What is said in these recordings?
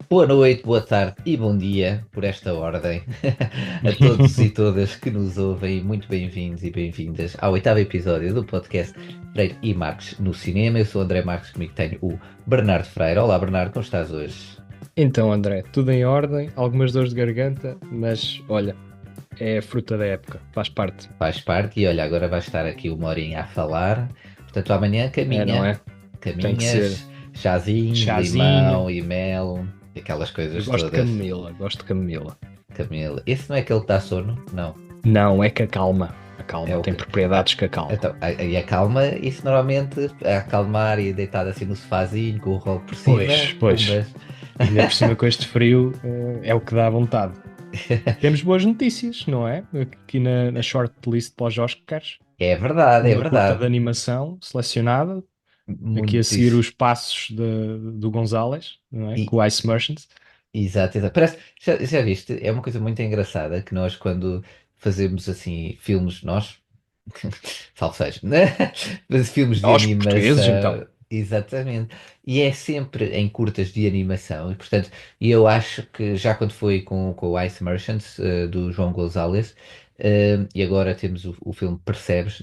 Boa noite, boa tarde e bom dia por esta ordem a todos e todas que nos ouvem. Muito bem-vindos e bem-vindas ao oitavo episódio do podcast Freire e Marques no Cinema. Eu sou o André Marques, comigo tenho o Bernardo Freire. Olá, Bernardo, como estás hoje? Então, André, tudo em ordem, algumas dores de garganta, mas olha, é a fruta da época, faz parte. Faz parte e olha, agora vai estar aqui uma horinha a falar. Portanto, amanhã É, não é? Tem que ser caminhas, chazinho, chazinho. limão e mel, aquelas Eu coisas gosto de todas. camomila, gosto de camomila. Camila, esse não é aquele que dá sono? Não. Não, é que É acalma, o tem que. Ah, propriedades que acalmam. então, e a calma, isso normalmente, a acalmar e deitado assim no sofazinho, com o rolo por cima, Pois, pumbas. ainda por cima com este frio, é o que dá vontade. Temos boas notícias, não é? Aqui na shortlist para os Oscars, É verdade, é melhor curta de verdade. animação selecionada, aqui a seguir Muitíssimo. os passos do González, não é? E, Com o Ice Merchants. exato, exato. Parece, já viste? É uma coisa muito engraçada que nós, quando fazemos assim filmes, nós, salve seja, né? Mas filmes de Nós, portugueses, então. animação, exatamente. E é sempre em curtas de animação. E, portanto, eu acho que já quando foi com o Ice Merchants, do João Gonzalez, e agora temos o filme Percebes,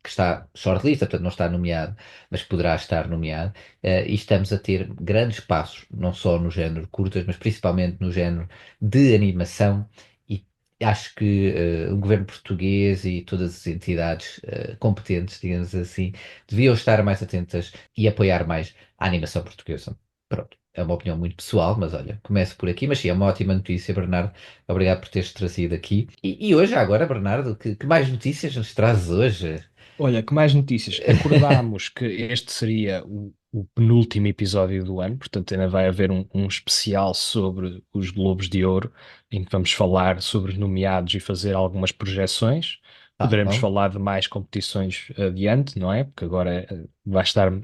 que está shortlist, portanto não está nomeado, mas poderá estar nomeado. E estamos a ter grandes passos, não só no género curtas, mas principalmente no género de animação. E acho que o governo português e todas as entidades competentes, digamos assim, deviam estar mais atentas e apoiar mais a animação portuguesa. Pronto, é uma opinião muito pessoal, mas olha, começo por aqui. Mas sim, é uma ótima notícia, Bernardo. Obrigado por teres trazido aqui. E hoje, agora, Bernardo, que mais notícias nos trazes hoje? Olha, que mais notícias? Acordámos que este seria o penúltimo episódio do ano, portanto ainda vai haver um especial sobre os Globos de Ouro, em que vamos falar sobre os nomeados e fazer algumas projeções. Ah, Poderemos bom. falar de mais competições adiante, não é? Porque agora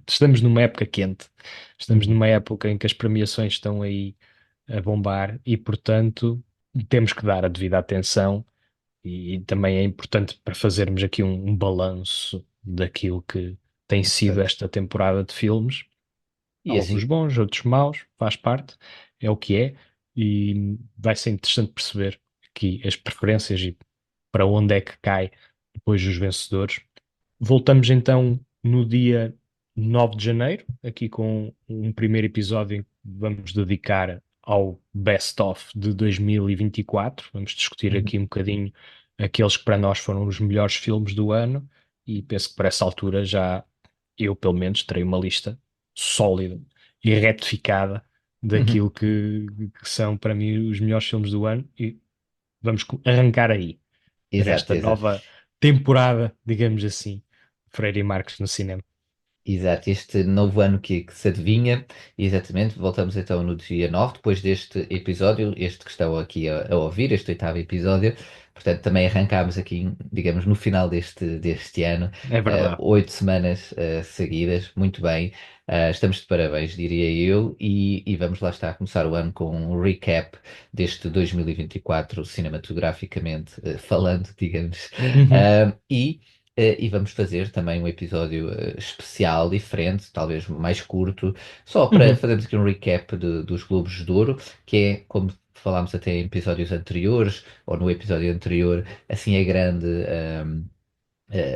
estamos numa época quente, estamos Uhum. numa época em que as premiações estão aí a bombar e, portanto, temos que dar a devida atenção e também é importante para fazermos aqui um balanço daquilo que tem sido Certo. esta temporada de filmes. E Alguns assim, bons, outros maus, faz parte, é o que é, e vai ser interessante perceber aqui as preferências e para onde é que cai depois dos vencedores. Voltamos então no dia 9 de janeiro, aqui com um primeiro episódio em que vamos dedicar ao Best of de 2024. Vamos discutir uhum. aqui um bocadinho aqueles que para nós foram os melhores filmes do ano e penso que para essa altura já eu, pelo menos, terei uma lista sólida e retificada Uhum. daquilo que são para mim os melhores filmes do ano e vamos arrancar aí para Exato, esta exato. nova temporada, digamos assim, Freire e Marques no cinema. Exato, este novo ano que se adivinha, exatamente, voltamos então no dia 9 depois deste episódio, este que estão aqui a ouvir, este oitavo episódio, portanto também arrancámos aqui, digamos, no final deste ano, É verdade. 8 semanas seguidas, muito bem. Estamos de parabéns, diria eu, e vamos lá estar a começar o ano com um recap deste 2024, cinematograficamente falando, digamos. Uhum, E vamos fazer também um episódio especial, diferente, talvez mais curto, só para uhum. fazermos aqui um recap dos Globos de Ouro, que é, como falámos até em episódios anteriores, ou no episódio anterior, assim é grande.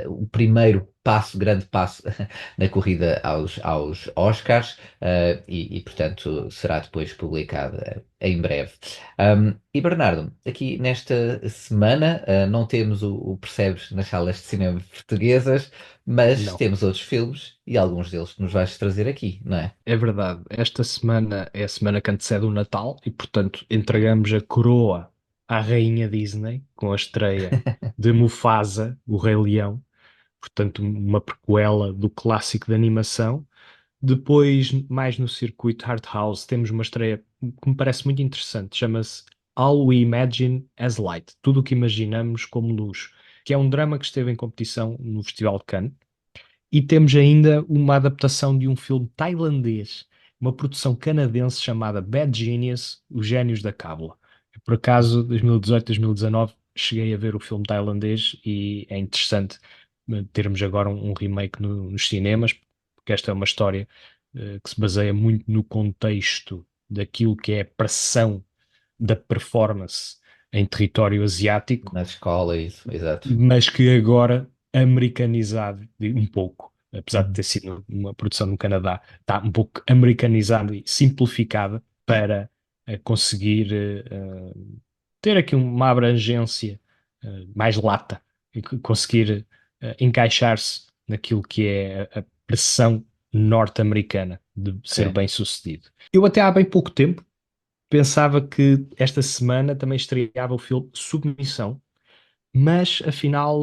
O primeiro passo, grande passo na corrida aos Oscars, portanto será depois publicado em breve. E Bernardo, aqui nesta semana não temos o Percebes nas salas de cinema portuguesas, mas Não, temos outros filmes e alguns deles que nos vais trazer aqui, não é? é verdade. Esta semana é a semana que antecede o Natal e, portanto, entregamos a coroa à Rainha Disney com a estreia de Mufasa, o Rei Leão, portanto, uma prequela do clássico de animação. Depois, mais no circuito Art House, temos uma estreia que me parece muito interessante. Chama-se All We Imagine as Light. Tudo o que imaginamos como luz, que é um drama que esteve em competição no Festival de Cannes. E temos ainda uma adaptação de um filme tailandês, uma produção canadense chamada Bad Genius, Os Génios da Cábula. Por acaso, 2018, 2019, cheguei a ver o filme tailandês e é interessante termos agora um remake nos cinemas, porque esta é uma história que se baseia muito no contexto. daquilo que é a pressão da performance em território asiático, Na escola, isso, exato. mas que agora americanizado um pouco, apesar de Uhum. ter sido uma produção no Canadá, está um pouco americanizada e simplificada para conseguir ter aqui uma abrangência mais lata e conseguir encaixar-se naquilo que é a pressão norte-americana de ser Sim. bem-sucedido. Eu até há bem pouco tempo pensava que esta semana também estreava o filme Submissão, mas afinal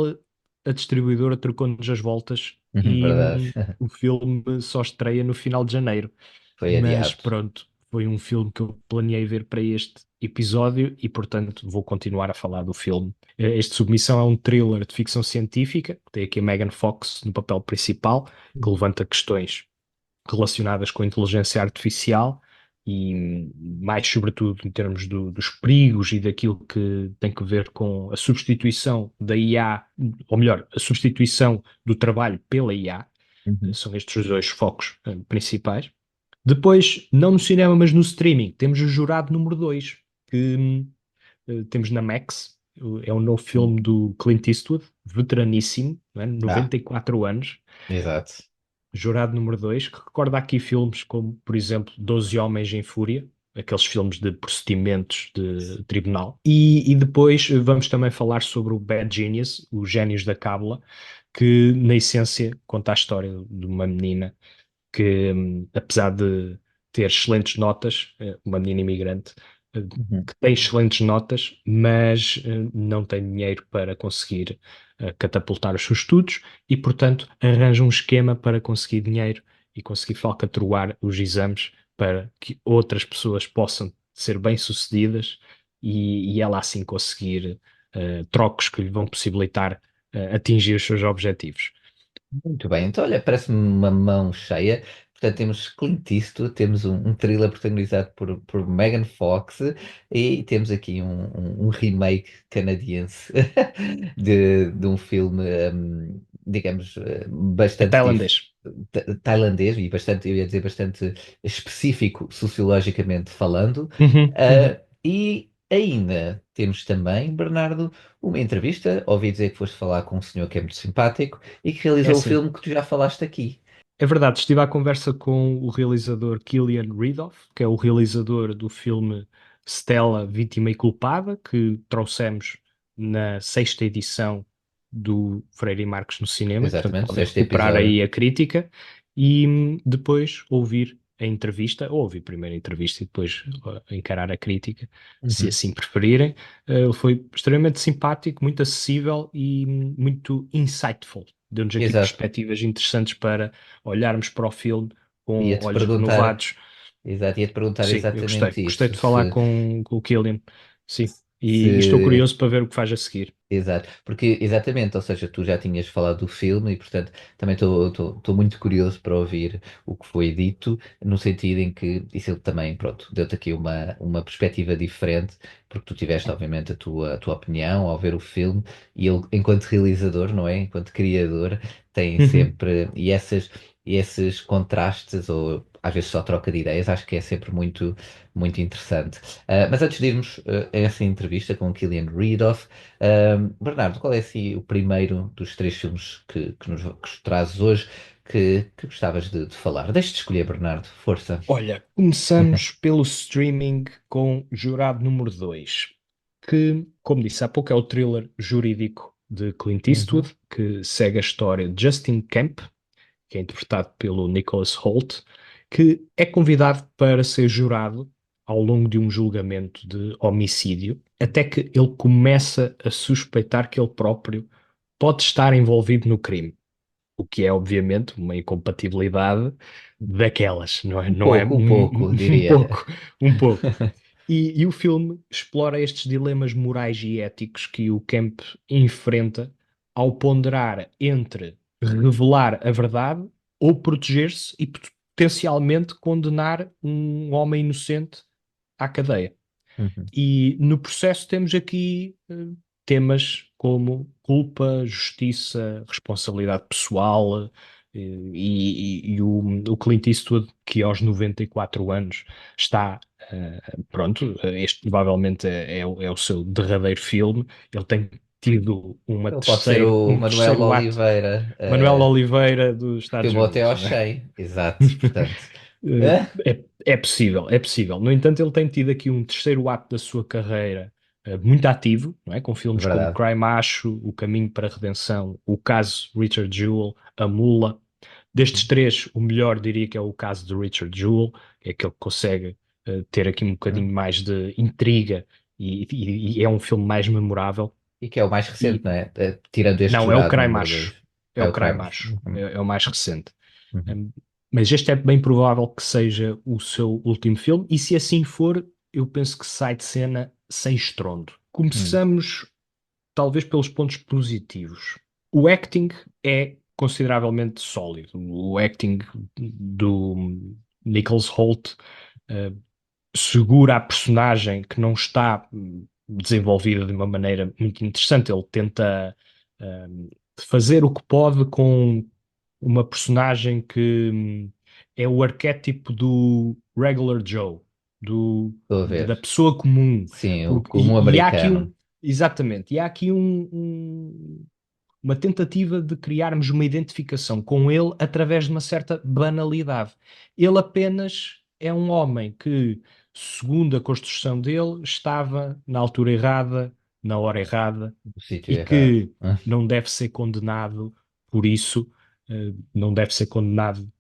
a distribuidora trocou-nos as voltas Uhum, e verdade. o filme só estreia no final de janeiro. Foi Mas adiado. pronto, foi um filme que eu planeei ver para este episódio e, portanto, vou continuar a falar do filme. Este Submissão é um thriller de ficção científica, que tem aqui a Megan Fox no papel principal, que levanta questões relacionadas com a inteligência artificial e mais sobretudo em termos dos perigos e daquilo que tem que ver com a substituição da IA, ou melhor, a substituição do trabalho pela IA. Uhum. São estes os dois focos principais. Depois, não no cinema, mas no streaming, temos o Jurado número 2 que temos na Max. É um novo filme do Clint Eastwood, veteraníssimo, não é? Ah, 94 anos. exato. Jurado número 2 que recorda aqui filmes como, por exemplo, Doze Homens em Fúria, aqueles filmes de procedimentos de tribunal. E depois vamos também falar sobre o Bad Genius, os Génios da Cábula, que na essência conta a história de uma menina que, apesar de ter excelentes notas, uma menina imigrante, Uhum. que tem excelentes notas, mas não tem dinheiro para conseguir catapultar os seus estudos e, portanto, arranja um esquema para conseguir dinheiro e conseguir falcatruar os exames para que outras pessoas possam ser bem-sucedidas e ela assim conseguir trocos que lhe vão possibilitar atingir os seus objetivos. Muito bem, então olha, parece-me uma mão cheia. Portanto, temos Clint Eastwood, temos um thriller protagonizado por Megan Fox e temos aqui um remake canadiense de um filme, digamos, É bastante tailandês. tailandês e bastante, eu ia dizer, bastante específico sociologicamente falando. Uhum, uhum. E ainda temos também, Bernardo, uma entrevista. Ouvi dizer que foste falar com um senhor que é muito simpático e que É realizou o assim. filme que tu já falaste aqui. É verdade, estive à conversa com o realizador Killian Riddoff, que é o realizador do filme Stella, Vítima e Culpada, que trouxemos na sexta edição do Freire e Marques no cinema, e, portanto Exatamente, podem sexto recuperar episódio. aí a crítica e depois ouvir a entrevista, ou ouvir primeiro a entrevista e depois encarar a crítica, se Uhum. assim preferirem. Ele foi extremamente simpático, muito acessível e muito insightful. Deu-nos aqui Exato. perspectivas interessantes para olharmos para o filme com Ia-te olhos perguntar, renovados. exato, ia-te perguntar Sim, eu gostei. exatamente Gostei isso. de falar com o Killian. Sim, e estou Se curioso para ver o que faz a seguir. Exato, porque exatamente, ou seja, tu já tinhas falado do filme e, portanto, também estou muito curioso para ouvir o que foi dito, no sentido em que isso ele também, pronto, deu-te aqui uma perspectiva diferente, porque tu tiveste, obviamente, a tua opinião ao ver o filme e ele, enquanto realizador, não é? Enquanto criador, tem Uhum. sempre, e esses contrastes, ou às vezes só troca de ideias, acho que é sempre muito interessante. Mas antes de irmos a essa entrevista com o Killian Readoff, Bernardo, qual é assim, o primeiro dos três filmes que nos trazes hoje que gostavas de falar? Deixa-te escolher, Bernardo, força. Olha, começamos pelo streaming com Jurado número 2, que, como disse há pouco, é o thriller jurídico de Clint Uhum. Eastwood, que segue a história de Justin Camp, que é interpretado pelo Nicholas Hoult, que é convidado para ser jurado ao longo de um julgamento de homicídio, até que ele começa a suspeitar que ele próprio pode estar envolvido no crime, o que é obviamente uma incompatibilidade daquelas, não é? Não é Um pouco, um diria. pouco, um pouco. E o filme explora estes dilemas morais e éticos que o Kemp enfrenta ao ponderar entre revelar a verdade ou proteger-se e potencialmente condenar um homem inocente à cadeia. Uhum. E no processo temos aqui temas como culpa, justiça, responsabilidade pessoal e o Clint Eastwood, que aos 94 anos está Pronto, este provavelmente é o seu derradeiro filme. Ele tem tido Ele pode ser o um Manuel terceiro ato. Oliveira, Manuel Oliveira dos Estados filmou até Unidos, ao não é? cheio. Exato, portanto. Eh, É, é possível, é possível. No entanto, ele tem tido aqui um terceiro ato da sua carreira muito ativo, não é? Com filmes como verdade. Cry Macho, O Caminho para a Redenção, O Caso Richard Jewell, A Mula. Destes três, o melhor diria que é o caso de Richard Jewell, que é aquele que consegue ter aqui um bocadinho mais de intriga e é um filme mais memorável. E que é o mais recente, E não é? Tirando este não, é o jurado Cry número Macho. 2. É É o o Cry Crime. Macho. É o mais recente. Uhum. Um, mas este é bem provável que seja o seu último filme, e se assim for, eu penso que sai de cena sem estrondo. Uhum. Começamos, talvez, pelos pontos positivos. O acting é consideravelmente sólido. O acting do Nicholas Hoult uh, segura a personagem que não está desenvolvida de uma maneira muito interessante. Ele tenta fazer o que pode com uma personagem que é o arquétipo do regular Joe, Estou a ver. da pessoa comum. Sim, o Porque, comum e há aqui americano. um, exatamente, e há aqui uma tentativa de criarmos uma identificação com ele através de uma certa banalidade. Ele apenas é um homem que, segundo a construção dele, estava na altura errada, na hora errada, No sítio e errado. que não deve ser condenado por isso, não deve ser condenado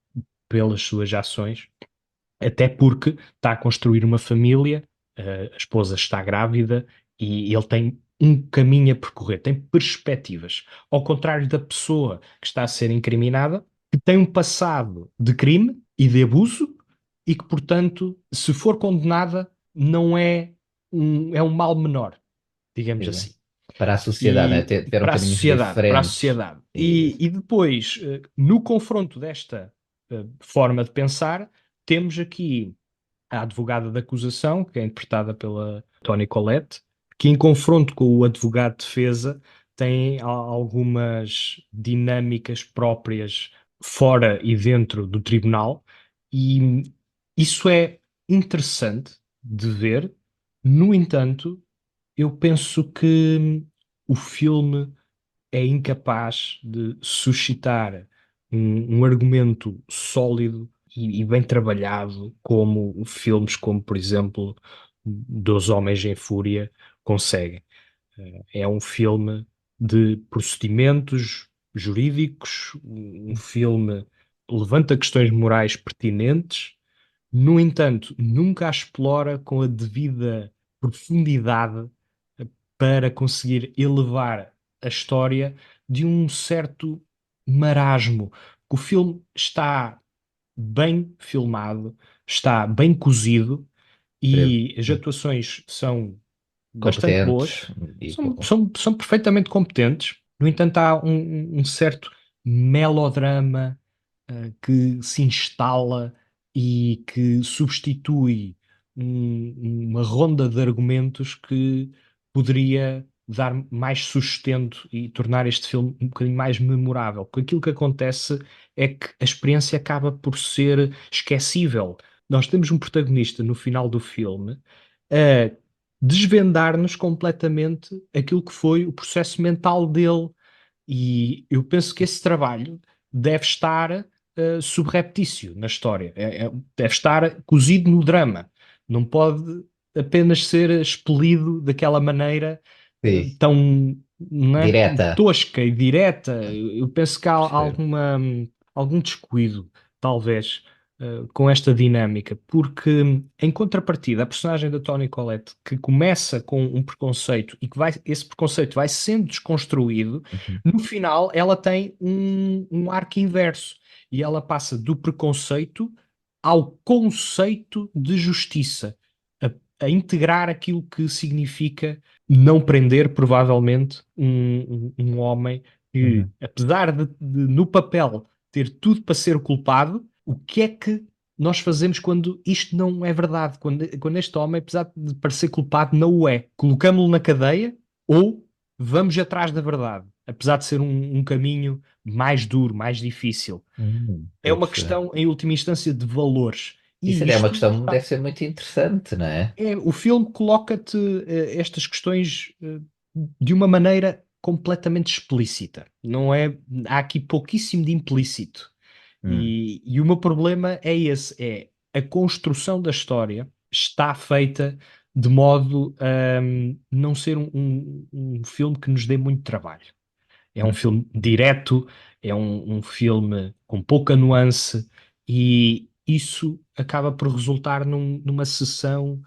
pelas suas ações, até porque está a construir uma família, a esposa está grávida e ele tem um caminho a percorrer, tem perspectivas. Ao contrário da pessoa que está a ser incriminada, que tem um passado de crime e de abuso e que, portanto, se for condenada, não é um mal menor, digamos Sim. assim. Para a sociedade, né? E Tiveram caminhos para a diferentes. sociedade. Isso. E depois, no confronto desta forma de pensar, temos aqui a advogada da acusação, que é interpretada pela Toni Collette, que em confronto com o advogado de defesa tem algumas dinâmicas próprias fora e dentro do tribunal, e isso é interessante de ver. No entanto, eu penso que o filme é incapaz de suscitar um argumento sólido e bem trabalhado como filmes como, por exemplo, Dos Homens em Fúria conseguem. É um filme de procedimentos jurídicos, um filme que levanta questões morais pertinentes, no entanto, nunca a explora com a devida profundidade para conseguir elevar a história de um certo marasmo. O filme está bem filmado, está bem cozido Creio. e as atuações são bastante boas, Competentes e com. são perfeitamente competentes. No entanto, há um certo melodrama que se instala e que substitui uma ronda de argumentos que poderia dar mais sustento e tornar este filme um bocadinho mais memorável. Porque aquilo que acontece é que a experiência acaba por ser esquecível. Nós temos um protagonista no final do filme a desvendar-nos completamente aquilo que foi o processo mental dele. E eu penso que esse trabalho deve estar subreptício na história. Deve estar cozido no drama. Não pode apenas ser expelido daquela maneira Sim. tão, não é, Direta. tosca e direta. Eu penso que há Percebo. algum descuido, talvez, com esta dinâmica, porque em contrapartida, a personagem da Toni Collette, que começa com um preconceito e que esse preconceito vai sendo desconstruído, Uhum. no final ela tem um arco inverso e ela passa do preconceito ao conceito de justiça, a integrar aquilo que significa não prender, provavelmente, um homem que, Uhum. apesar no papel ter tudo para ser o culpado, o que é que nós fazemos quando isto não é verdade? Quando este homem, apesar de parecer culpado, não o é? Colocamos-lo na cadeia ou vamos atrás da verdade? Apesar de ser um caminho mais duro, mais difícil. É Estou a uma perceber. questão, em última instância, de valores. Isso E até é uma isto questão, deve ser muito interessante, não é? o filme coloca-te estas questões de uma maneira completamente explícita. Não é, há aqui pouquíssimo de implícito. Hum. E o meu problema é esse, é a construção da história está feita de modo a não ser um filme que nos dê muito trabalho. É um Uhum. filme direto, é um filme com pouca nuance e isso acaba por resultar numa sessão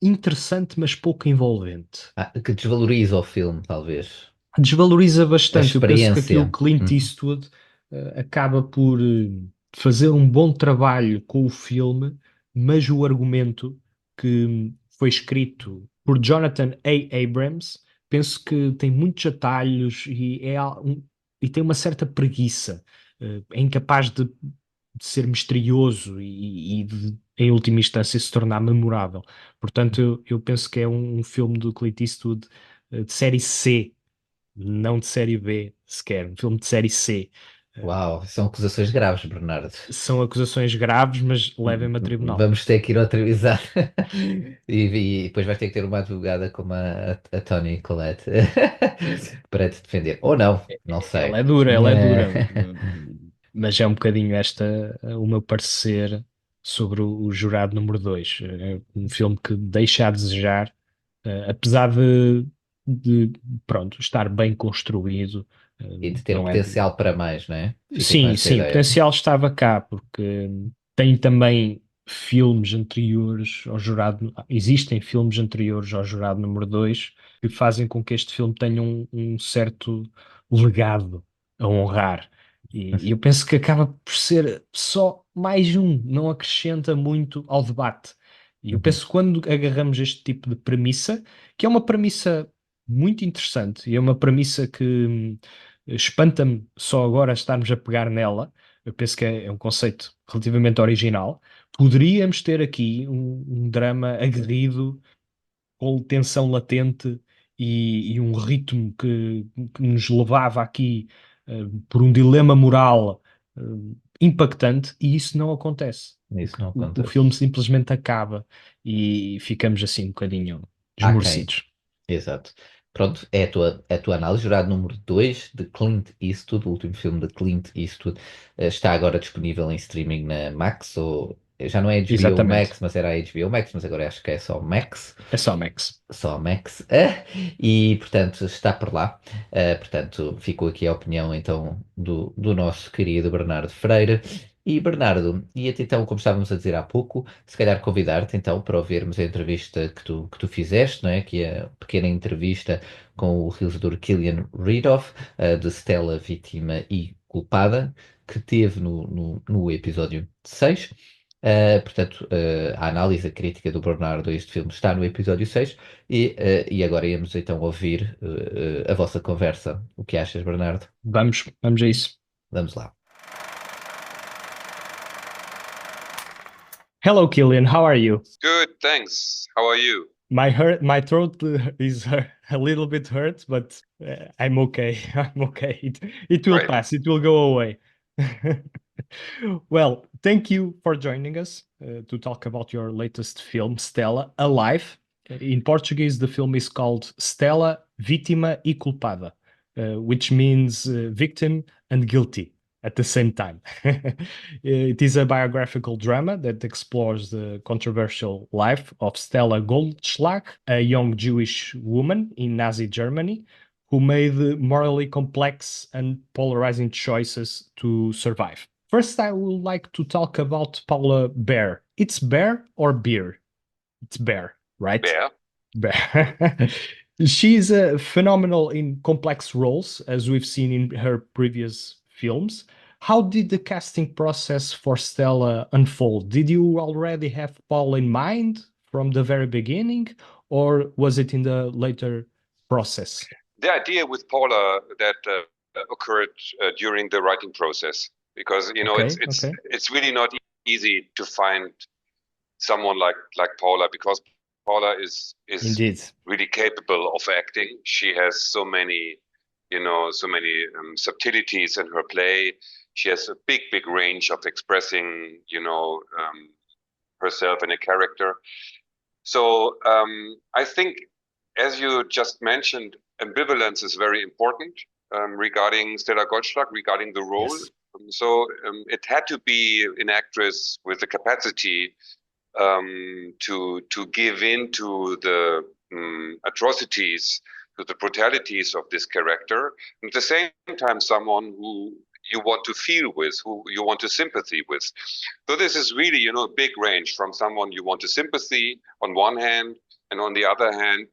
interessante, mas pouco envolvente. Que desvaloriza o filme, talvez. Desvaloriza A bastante. Eu penso que aqui o experiência. Clint Uhum. Eastwood acaba por fazer um bom trabalho com o filme, mas o argumento que foi escrito por Jonathan A. Abrams, penso que tem muitos atalhos e tem uma certa preguiça. É incapaz de ser misterioso e de, em última instância, se tornar memorável. Portanto, eu penso que é um filme do Clint Eastwood de série C, não de série B sequer, um filme de série C. Eh, Uau, são acusações graves, Bernardo. São acusações graves, mas levem-me a tribunal. Vamos ter que ir ao televisar. E depois vais ter que ter uma advogada como a Toni Collette para te defender. Ou não, não sei. Ela é dura, mas é um bocadinho esta o meu parecer sobre o Jurado número 2. É um filme que deixa a desejar, apesar de, pronto, estar bem construído, eh, E de ter um não é. potencial para mais, não é? Fica com Sim, essa sim, o ideia. potencial estava cá, porque tem também filmes anteriores ao Jurado. Existem filmes anteriores ao Jurado número 2 que fazem com que este filme tenha um certo legado a honrar. E eu penso que acaba por ser só mais um, não acrescenta muito ao debate. E eu Uhum. penso que quando agarramos este tipo de premissa, que é uma premissa muito interessante, e é uma premissa que espanta-me só agora estarmos a pegar nela. Eu penso que é um conceito relativamente original. Poderíamos ter aqui um drama aguerrido, com tensão latente e um ritmo que nos levava aqui por um dilema moral eh, impactante, e isso não acontece. Isso não O filme acontece. simplesmente acaba e ficamos assim um bocadinho Há quem. esmorecidos. Exato. Pronto, é a tua análise. Jurado número 2 de Clint Eastwood, o último filme de Clint Eastwood, está agora disponível em streaming na Max, ou já não é HBO Exatamente. Max, mas era a HBO Max, mas agora acho que é só Max. É só, Max. Só Max. E, portanto, está por lá. Portanto, ficou aqui a opinião, então, do nosso querido Bernardo Freire. E, Bernardo, ia-te então, como estávamos a dizer há pouco, se calhar convidar-te então para ouvirmos a entrevista que tu fizeste, não é? Que é a pequena entrevista com o realizador Killian Riddoff, de Stella, Vítima e Culpada, que teve no episódio 6. Portanto, a análise, a crítica do Bernardo a este filme está no episódio 6 e agora íamos então ouvir a vossa conversa. O que achas, Bernardo? Vamos a isso. Vamos lá. Hello, Killian. How are you? Good, thanks. How are you? My throat is a little bit hurt, but I'm okay. I'm okay. It will Great. pass. It will go away. Well, thank you for joining us to talk about your latest film, Stella, Alive. In Portuguese, the film is called Stella, Vítima e Culpada, which means victim and guilty at the same time. It is a biographical drama that explores the controversial life of Stella Goldschlag, a young Jewish woman in Nazi Germany who made morally complex and polarizing choices to survive. First, I would like to talk about Paula Bear. It's Bear or Beer? It's Bear, right? Bear. Bear. She's phenomenal in complex roles, as we've seen in her previous films. How did the casting process for Stella unfold? Did you already have Paul in mind from the very beginning, or was it in the later process? The idea with Paula that occurred during the writing process, because Okay, okay. it's really not easy to find someone like Paula, because Paula is Indeed. really capable of acting. She has so many subtleties in her play. She has a big range of expressing herself in a character. So I think, as you just mentioned, ambivalence is very important regarding Stella Goldschlag, regarding the role. Yes. So it had to be an actress with the capacity to give in to the atrocities, to the brutalities of this character, and at the same time someone who you want to feel with, who you want to sympathy with. So this is really, you know, a big range from someone you want to sympathy on one hand, and on the other hand,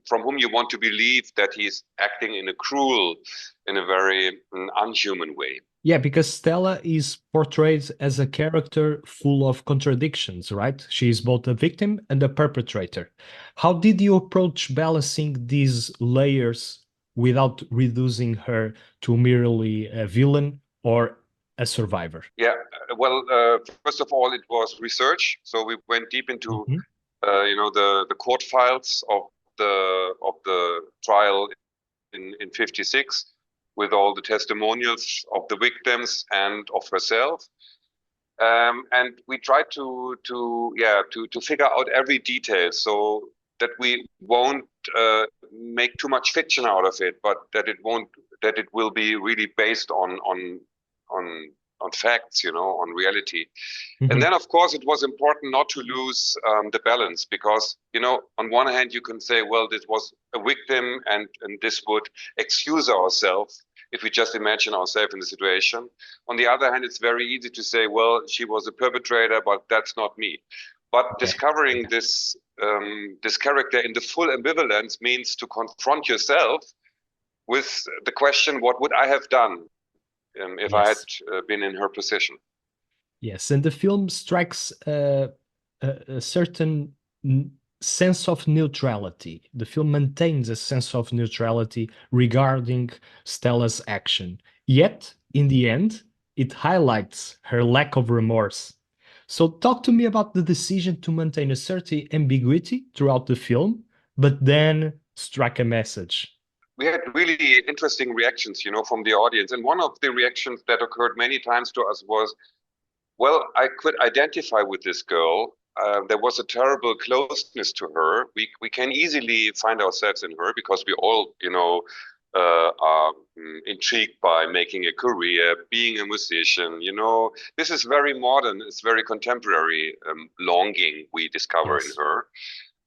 from whom you want to believe that he's acting in a cruel, in a very unhuman way. Yeah, because Stella is portrayed as a character full of contradictions, right? She is both a victim and a perpetrator. How did you approach balancing these layers without reducing her to merely a villain or a survivor? Yeah, well, first of all, it was research. So we went deep into, you know, the court files of the trial in '56, with all the testimonials of the victims and of herself. And we tried to figure out every detail so that we won't make too much fiction out of it, but that it will be really based on facts, you know, on reality. And then, of course, it was important not to lose the balance, because, you know, on one hand, you can say, well, this was a victim, and this would excuse ourselves if we just imagine ourselves in the situation. On the other hand, it's very easy to say, well, she was a perpetrator, but that's not me. But discovering this character in the full ambivalence means to confront yourself with the question, what would I have done if I had been in her position? Yes, and the film strikes a certain sense of neutrality. The film maintains a sense of neutrality regarding Stella's action. Yet, in the end, it highlights her lack of remorse. So talk to me about the decision to maintain a certain ambiguity throughout the film, but then strike a message. We had really interesting reactions, you know, from the audience. And one of the reactions that occurred many times to us was, well, I could identify with this girl. There was a terrible closeness to her. We can easily find ourselves in her, because we all, you know, are intrigued by making a career, being a musician. You know, this is very modern. It's very contemporary longing we discover in her.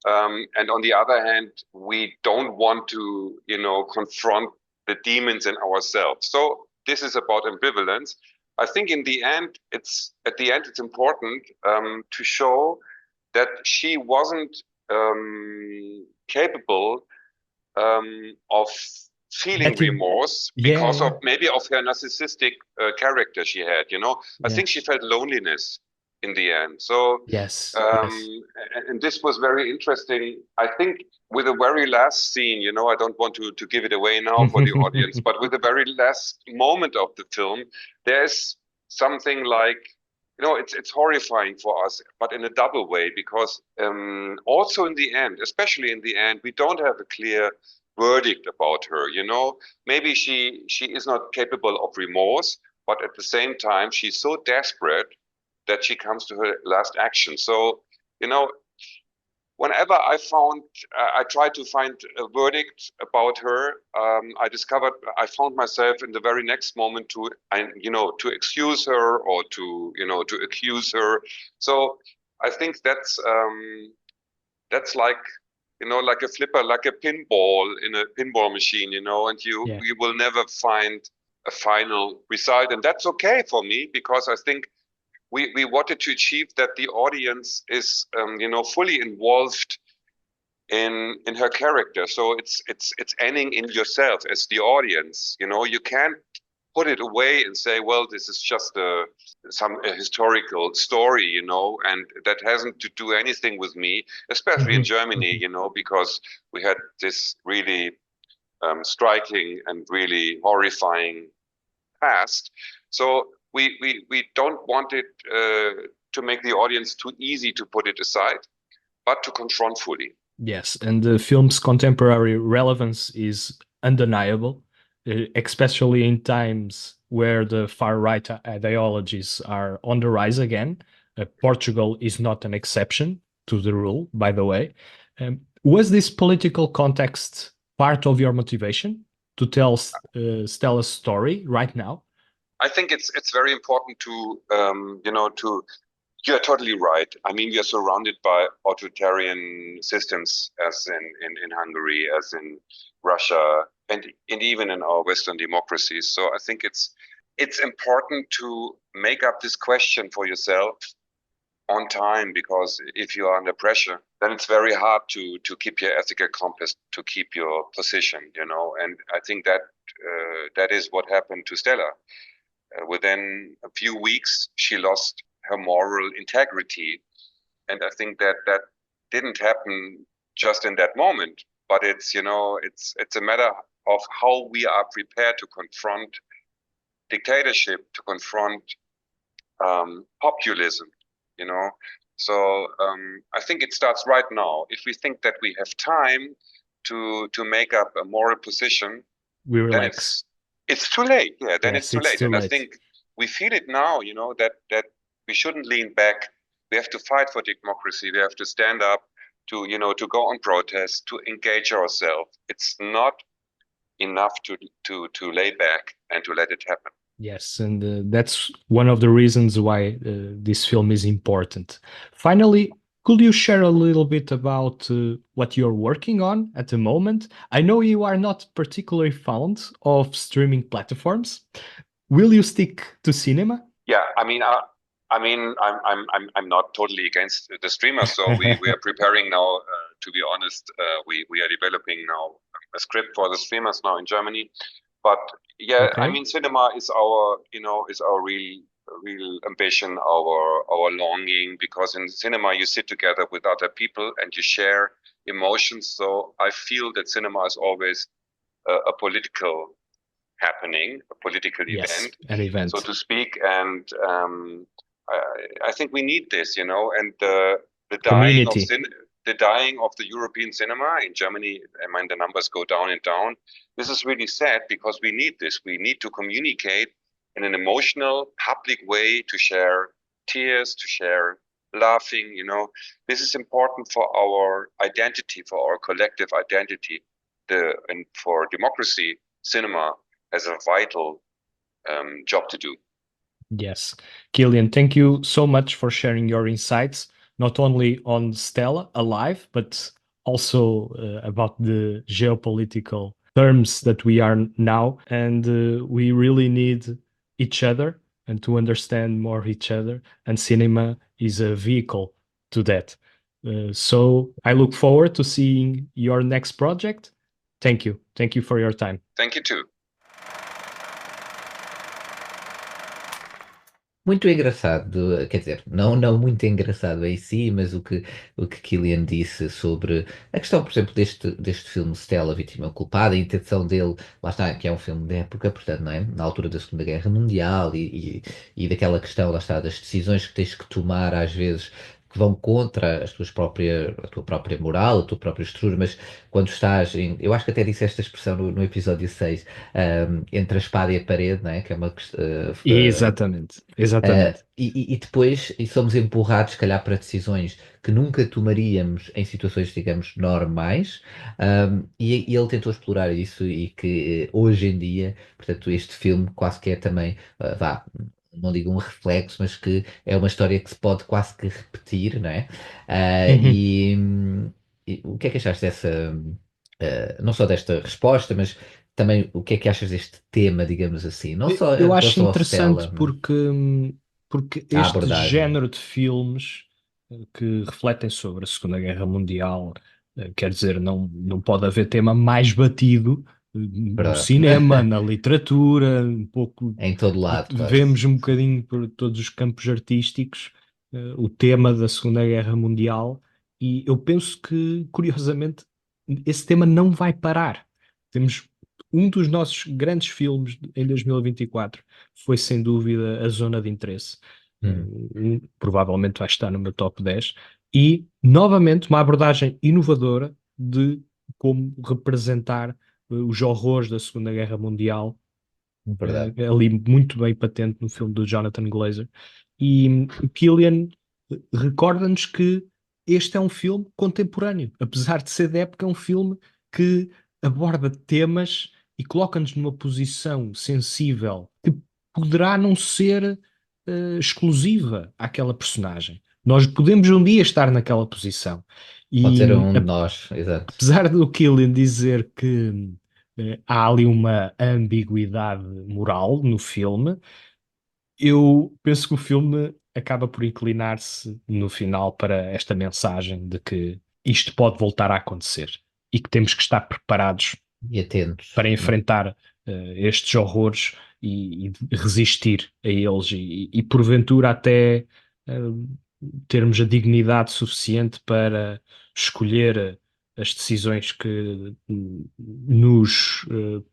And on the other hand, we don't want to, you know, confront the demons in ourselves. So this is about ambivalence. I think in the end, it's important to show that she wasn't capable of feeling remorse because of maybe of her narcissistic character she had. You know, I think she felt loneliness in the end. So and this was very interesting. I think with the very last scene, you know, I don't want to give it away now for the audience, but with the very last moment of the film, there's something like, you know, it's horrifying for us, but in a double way, because also in the end, especially in the end, we don't have a clear verdict about her. You know, maybe she is not capable of remorse, but at the same time, she's so desperate that she comes to her last action. So, you know, whenever I tried to find a verdict about her, I found myself in the very next moment to excuse her or to accuse her. So I think that's like, you know, like a flipper, like a pinball in a pinball machine, you know, and you will never find a final result. And that's okay for me, because I think we wanted to achieve that the audience is, you know, fully involved in her character. So it's ending in yourself as the audience. You know, you can't put it away and say, well, this is just a historical story, you know, and that hasn't to do anything with me, especially in Germany, you know, because we had this really striking and really horrifying past. So we don't want it to make the audience too easy to put it aside, but to confront fully. Yes, and the film's contemporary relevance is undeniable, especially in times where the far-right ideologies are on the rise again. Portugal is not an exception to the rule, by the way. Was this political context part of your motivation to tell Stella's story right now? I think it's very important to you're totally right. I mean, we are surrounded by authoritarian systems, as in Hungary, as in Russia, and even in our Western democracies. So I think it's important to make up this question for yourself on time, because if you are under pressure, then it's very hard to keep your ethical compass, to keep your position, And I think that that is what happened to Stella. Within a few weeks, she lost her moral integrity, and I think that didn't happen just in that moment. But it's it's a matter of how we are prepared to confront dictatorship, to confront populism. So I think it starts right now. If we think that we have time to make up a moral position, we relax. It's too late. Yeah, then it's too late. And I think we feel it now, that we shouldn't lean back. We have to fight for democracy. We have to stand up to go on protest, to engage ourselves. It's not enough to lay back and to let it happen. Yes, and that's one of the reasons why this film is important. Finally, could you share a little bit about what you're working on at the moment? I know you are not particularly fond of streaming platforms. Will you stick to cinema? Yeah, I mean, I'm not totally against the streamers. So we are preparing now. To be honest, we are developing now a script for the streamers now in Germany. But yeah, okay. I mean, cinema is our real ambition, our longing, because in cinema you sit together with other people and you share emotions. So I feel that cinema is always a political happening, a political event, an event, so to speak. And I think we need this, and the dying of the dying of the European cinema in Germany. I mean, the numbers go down and down. This is really sad, because we need this. We need to communicate in an emotional, public way, to share tears, to share laughing. This is important for our identity, for our collective identity. And for democracy, cinema has a vital job to do. Yes. Kilian, thank you so much for sharing your insights, not only on Stella Alive, but also about the geopolitical terms that we are now. And we really need each other and to understand more each other. And cinema is a vehicle to that. So I look forward to seeing your next project. Thank you. Thank you for your time. Thank you too. Muito engraçado, quer dizer, não muito engraçado em si, mas o que Kilian disse sobre a questão, por exemplo, deste filme Stella, Vítima Culpada, a intenção dele, lá está, que é um filme de época, portanto, não é? Na altura da Segunda Guerra Mundial e daquela questão, lá está, das decisões que tens que tomar às vezes, que vão contra a tua própria moral, a tua própria estrutura, mas quando estás eu acho que até disse esta expressão no episódio 6, entre a espada e a parede, não é? Que é uma exatamente. E depois somos empurrados, se calhar, para decisões que nunca tomaríamos em situações, digamos, normais, e ele tentou explorar isso, e que hoje em dia, portanto, este filme quase que é também, não digo um reflexo, mas que é uma história que se pode quase que repetir, não é? E o que é que achaste dessa, não só desta resposta, mas também o que é que achas deste tema, digamos assim? Não só eu acho interessante Stella, porque este género de filmes que refletem sobre a Segunda Guerra Mundial, quer dizer, não pode haver tema mais batido no cinema, na literatura, um pouco em todo lado. Vemos um bocadinho por todos os campos artísticos o tema da Segunda Guerra Mundial, e eu penso que, curiosamente, esse tema não vai parar. Temos um dos nossos grandes filmes em 2024 foi, sem dúvida, A Zona de Interesse. Provavelmente vai estar no meu top 10. E, novamente, uma abordagem inovadora de como representar os horrores da Segunda Guerra Mundial. Ali muito bem patente no filme do Jonathan Glazer. E Kilian recorda-nos que este é um filme contemporâneo. Apesar de ser da época, é um filme que aborda temas e coloca-nos numa posição sensível que poderá não ser exclusiva àquela personagem. Nós podemos um dia estar naquela posição. Pode E ser um de nós, exato. apesar do Killian dizer que há ali uma ambiguidade moral no filme, eu penso que o filme acaba por inclinar-se no final para esta mensagem de que isto pode voltar a acontecer e que temos que estar preparados E atentos, para né? enfrentar estes horrores e resistir a eles e porventura até termos a dignidade suficiente para escolher as decisões que nos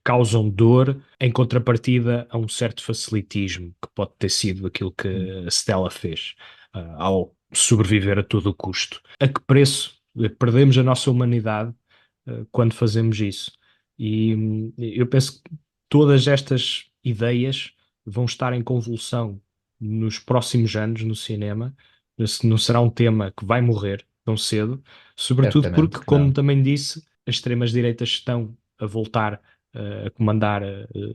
causam dor, em contrapartida a um certo facilitismo, que pode ter sido aquilo que a Stella fez, ao sobreviver a todo o custo. A que preço perdemos a nossa humanidade, quando fazemos isso? E eu penso que todas estas ideias vão estar em convulsão nos próximos anos no cinema. Esse não será um tema que vai morrer tão cedo, sobretudo Certamente porque, que como não. também disse, as extremas-direitas estão a voltar a comandar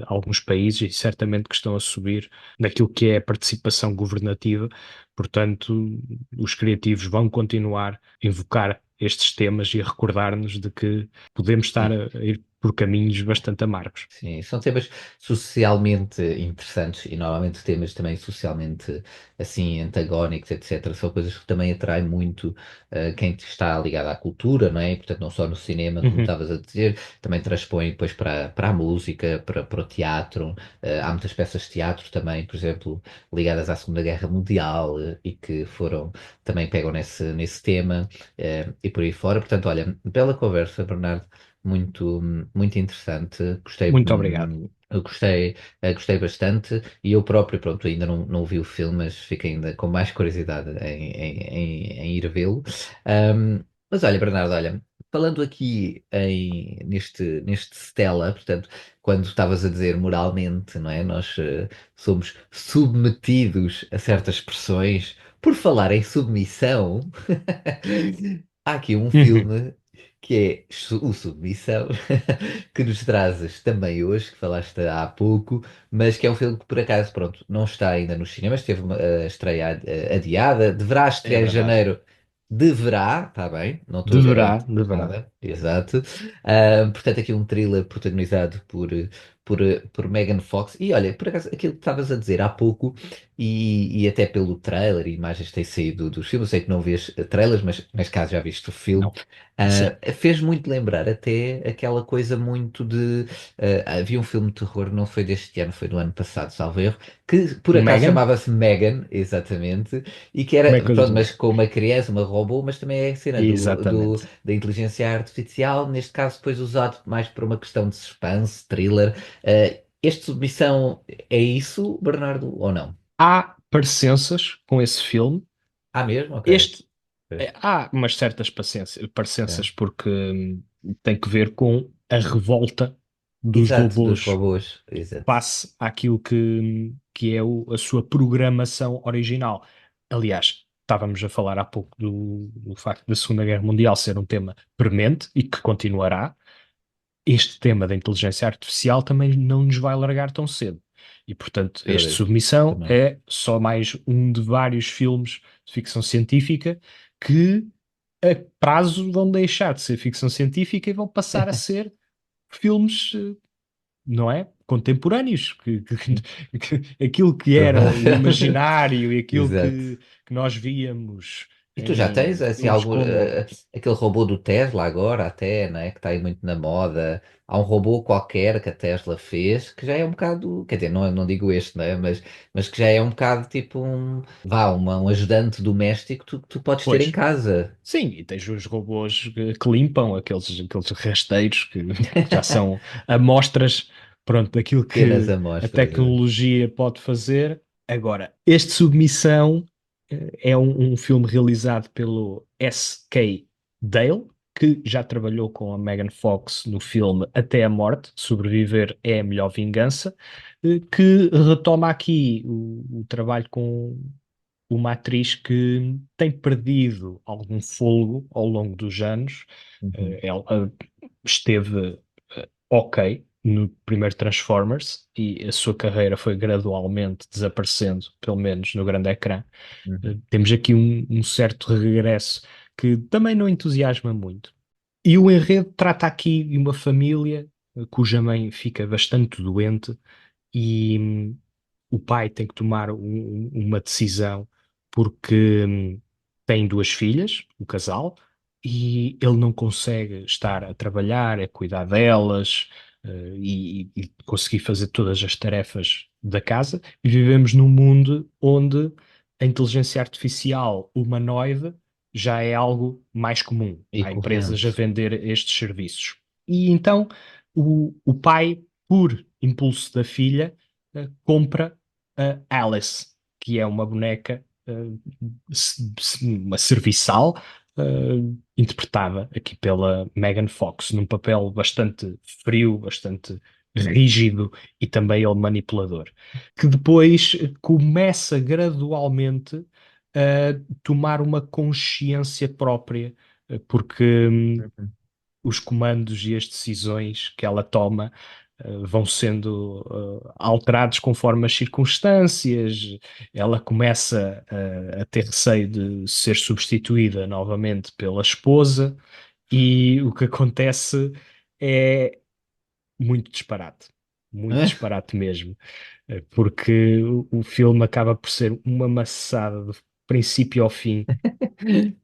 alguns países e certamente que estão a subir naquilo que é a participação governativa. Portanto, os criativos vão continuar a invocar estes temas e a recordar-nos de que podemos estar Sim. a ir por caminhos bastante amargos. Sim, são temas socialmente interessantes e normalmente temas também socialmente assim antagónicos, etc. São coisas que também atraem muito quem está ligado à cultura, não é? E, portanto, não só no cinema, como Uhum. estavas a dizer, também transpõe depois para a música, para o teatro. Há muitas peças de teatro também, por exemplo, ligadas à Segunda Guerra Mundial e que foram também pegam nesse tema e por aí fora. Portanto, olha, bela conversa, Bernardo. Muito, muito interessante. Gostei, Muito obrigado. eu gostei bastante e eu próprio, pronto, ainda não vi o filme, mas fiquei ainda com mais curiosidade em ir vê-lo. Mas olha, Bernardo, olha, falando aqui neste Stella, portanto, quando estavas a dizer moralmente, não é? Nós somos submetidos a certas pressões. Por falar em submissão, há aqui um Uhum. filme que é o Submissão, que nos trazes também hoje, que falaste há pouco, mas que é um filme que por acaso, pronto, não está ainda nos cinemas, teve uma estreia adiada, deverá É estrear em verdade. janeiro, deverá, está bem, não estou a Deverá, garantir deverá. nada, exato. Portanto, aqui um thriller protagonizado por Megan Fox, e olha, por acaso, aquilo que estavas a dizer há pouco, e até pelo trailer e imagens que têm saído dos filmes, eu sei que não vês trailers, mas neste caso já viste o filme. Não. Sim. Fez muito lembrar até aquela coisa muito de. Havia um filme de terror, não foi deste ano, foi do ano passado, salvo erro, que por O acaso Megan? chamava-se Megan, exatamente, e que Como é era, que eu pronto, digo? mas com uma criança, uma robô, mas também é a cena Exatamente. da inteligência artificial, neste caso depois usado mais por uma questão de suspense, thriller. Este Submissão é isso, Bernardo, ou não? Há parecenças com esse filme. Ah, mesmo? Ok. Este, Pois, há umas certas é. parecenças porque tem que ver com a revolta dos Exato, dos robôs robôs, exato. face àquilo que é a sua programação original. Aliás, estávamos a falar há pouco do facto da Segunda Guerra Mundial ser um tema premente e que continuará. Este tema da inteligência artificial também não nos vai largar tão cedo. E, portanto, este Acredito, Submissão também. é só mais um de vários filmes de ficção científica que, a prazo, vão deixar de ser ficção científica e vão passar a ser filmes, não é? Contemporâneos. Aquilo que era o imaginário e aquilo Exato. que nós víamos E tu já tens em assim filmes algo, como. aquele robô do Tesla agora até, né, que está aí muito na moda. Há um robô qualquer que a Tesla fez que já é um bocado, quer dizer, não digo este, né, mas que já é um bocado tipo um ajudante doméstico que tu podes ter em Pois. casa. Sim, e tens os robôs que limpam aqueles rasteiros que já são amostras, pronto, daquilo Pequenas que a amostras. tecnologia pode fazer. Agora, este Submissão é um filme realizado pelo S.K. Dale, que já trabalhou com a Megan Fox no filme Até a Morte, Sobreviver é a Melhor Vingança, que retoma aqui o trabalho com uma atriz que tem perdido algum fôlego ao longo dos anos. Uhum, Ela esteve ok no primeiro Transformers e a sua carreira foi gradualmente desaparecendo, pelo menos no grande ecrã. uhum, Temos aqui um certo regresso que também não entusiasma muito. E o enredo trata aqui de uma família cuja mãe fica bastante doente e o pai tem que tomar uma decisão porque tem duas filhas, o casal, e ele não consegue estar a trabalhar, a cuidar delas, e conseguir fazer todas as tarefas da casa. E vivemos num mundo onde a inteligência artificial humanoide já é algo mais comum. e Há empresas a corrente. vender estes serviços. E então o pai, por impulso da filha, compra a Alice, que é uma boneca, uma serviçal, interpretada aqui pela Megan Fox, num papel bastante frio, bastante rígido e também ele manipulador, que depois começa gradualmente a tomar uma consciência própria, porque Uhum. os comandos e as decisões que ela toma vão sendo alterados conforme as circunstâncias. Ela começa a ter receio de ser substituída novamente pela esposa, e o que acontece é muito disparate mesmo, porque o filme acaba por ser uma maçada do princípio ao fim,